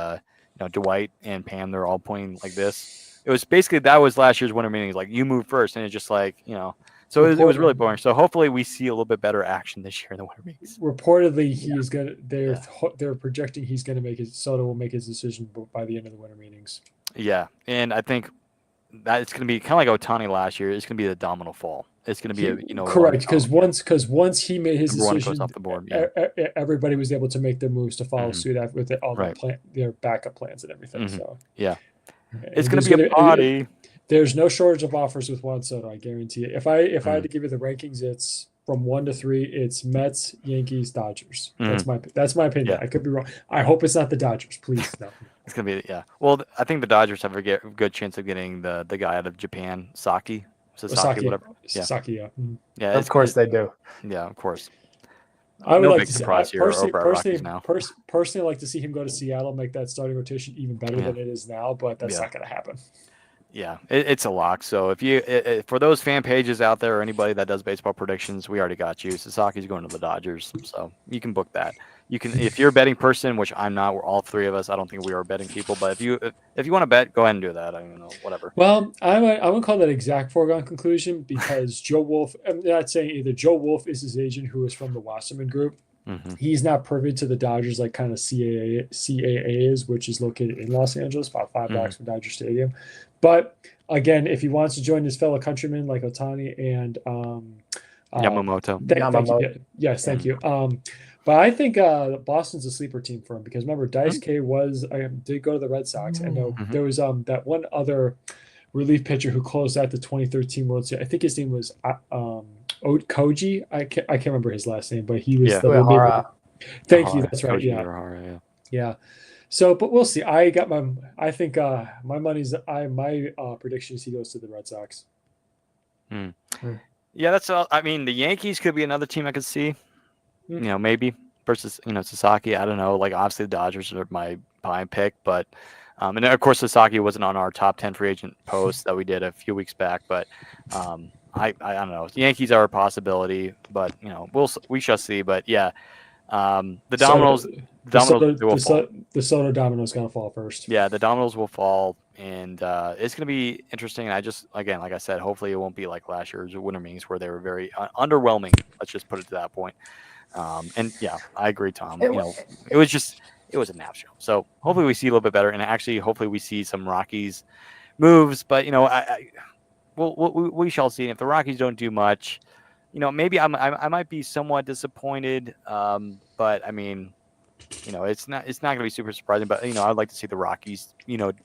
Dwight and Pam, they're all pointing like this. It was basically, that was last year's winter meetings. Like, you move first, and it's just like, so it was really boring. So hopefully we see a little bit better action this year in the winter meetings. Reportedly, he's gonna. They're projecting he's gonna make his Soto will make his decision by the end of the winter meetings. Yeah, and I think that it's going to be kind of like Ohtani last year. It's going to be the domino fall. It's going to be correct, because once he made his number one decision, goes off the board. Yeah. Everybody was able to make their moves to follow suit after with all their backup plans and everything. So yeah, it's going to be a party. There's no shortage of offers with Juan Soto, I guarantee it. If I had to give you the rankings, it's from 1 to 3, it's Mets, Yankees, Dodgers. Mhm. That's my opinion. Yeah. I could be wrong. I hope it's not the Dodgers. Please, no. It's gonna be Well, I think the Dodgers have a good chance of getting the guy out of Japan, Sasaki, Osaki, whatever. Yeah, Sasaki, yeah. yeah. Of course they do. Yeah, of course. I would No like big to see. surprise here over at Rockies now. Personally, like to see him go to Seattle, make that starting rotation even better Yeah. than it is now. But that's Yeah. not going to happen. Yeah, it's a lock. So if you for those fan pages out there or anybody that does baseball predictions, we already got you. Sasaki's going to the Dodgers, so you can book that. You can if you're a betting person, which I'm not. We're all three of us. I don't think we are betting people, but if you want to bet, go ahead and do that. I don't know, whatever. Well, I would call that exact foregone conclusion because Joe Wolf. I'm not saying either Joe Wolf is his agent, who is from the Wasserman Group. Mm-hmm. He's not privy to the Dodgers like kind of CAA is, which is located in Los Angeles, about 5 blocks from Dodger Stadium. But again, if he wants to join his fellow countrymen like Otani and Yamamoto. Thank you. Yes, thank you. But I think Boston's a sleeper team for him because remember, Dice K did go to the Red Sox. I know there was that one other relief pitcher who closed out the 2013 World Series. I think his name was Koji. I can't remember his last name, but he was the Uehara. Thank you. That's right. Koji Uehara, yeah. So, but we'll see. I think my money's my prediction is he goes to the Red Sox. Yeah, that's all. I mean, the Yankees could be another team I could see. Maybe versus Sasaki. I don't know. Like obviously the Dodgers are my pick, but and of course Sasaki wasn't on our top 10 free agent post that we did a few weeks back. But I don't know. The Yankees are a possibility, but we shall see. But yeah, the dominoes. The Soto domino's gonna fall first. Yeah, the dominoes will fall, and it's gonna be interesting. And again, like I said, hopefully it won't be like last year's winter meetings where they were very underwhelming. Let's just put it to that point. And yeah, I agree, Tom. It was a nap show. So hopefully we see a little bit better, and actually, hopefully we see some Rockies moves. But we shall see. And if the Rockies don't do much, maybe I might be somewhat disappointed. But I mean, it's not going to be super surprising. But I'd like to see the Rockies,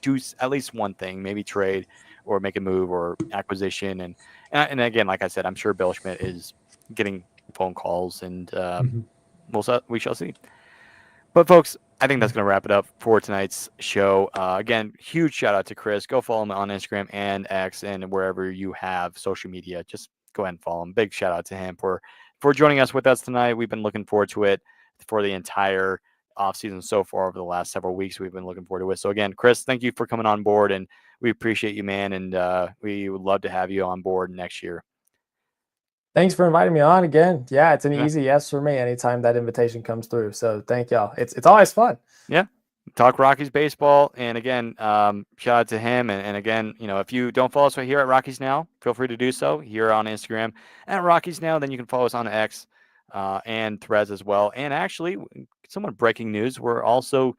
do at least one thing, maybe trade or make a move or acquisition. And again, like I said, I'm sure Bill Schmidt is getting phone calls, and we shall see. But folks, I think that's going to wrap it up for tonight's show. Again, huge shout out to Chris. Go follow him on Instagram and X and wherever you have social media. Just go ahead and follow him. Big shout out to him for joining us with us tonight. We've been looking forward to it for the entire offseason so far over the last several weeks. We've been looking forward to it. So again, Chris, thank you for coming on board, and we appreciate you, man. And we would love to have you on board next year. Thanks for inviting me on again. Yeah, it's an easy yes for me anytime that invitation comes through. So thank y'all. It's always fun. Yeah. Talk Rockies baseball. And again, shout out to him. And again, if you don't follow us right here at Rockies Now, feel free to do so here on Instagram at Rockies Now. Then you can follow us on X and Threads as well. And actually, somewhat breaking news, we're also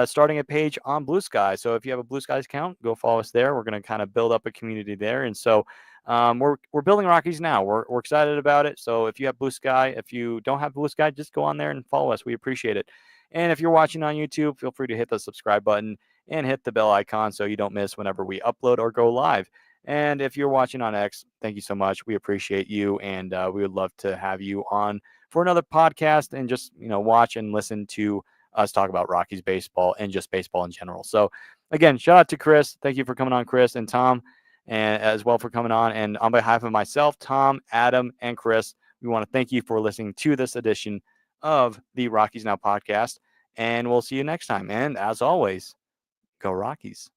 starting a page on Blue Sky. So if you have a Blue Skies account, go follow us there. We're going to kind of build up a community there. And so we're building Rockies Now. We're excited about it. So if you have Blue Sky, if you don't have Blue Sky, just go on there and follow us. We appreciate it. And if you're watching on YouTube, feel free to hit the subscribe button and hit the bell icon so you don't miss whenever we upload or go live. And if you're watching on X, thank you so much. We appreciate you, and we would love to have you on for another podcast and just watch and listen to us talk about Rockies baseball and just baseball in general. So again, shout out to Chris. Thank you for coming on, Chris, and Tom, and as well for coming on. And on behalf of myself, Tom, Adam, and Chris, we want to thank you for listening to this edition of the Rockies Now podcast. And we'll see you next time. And as always, go Rockies.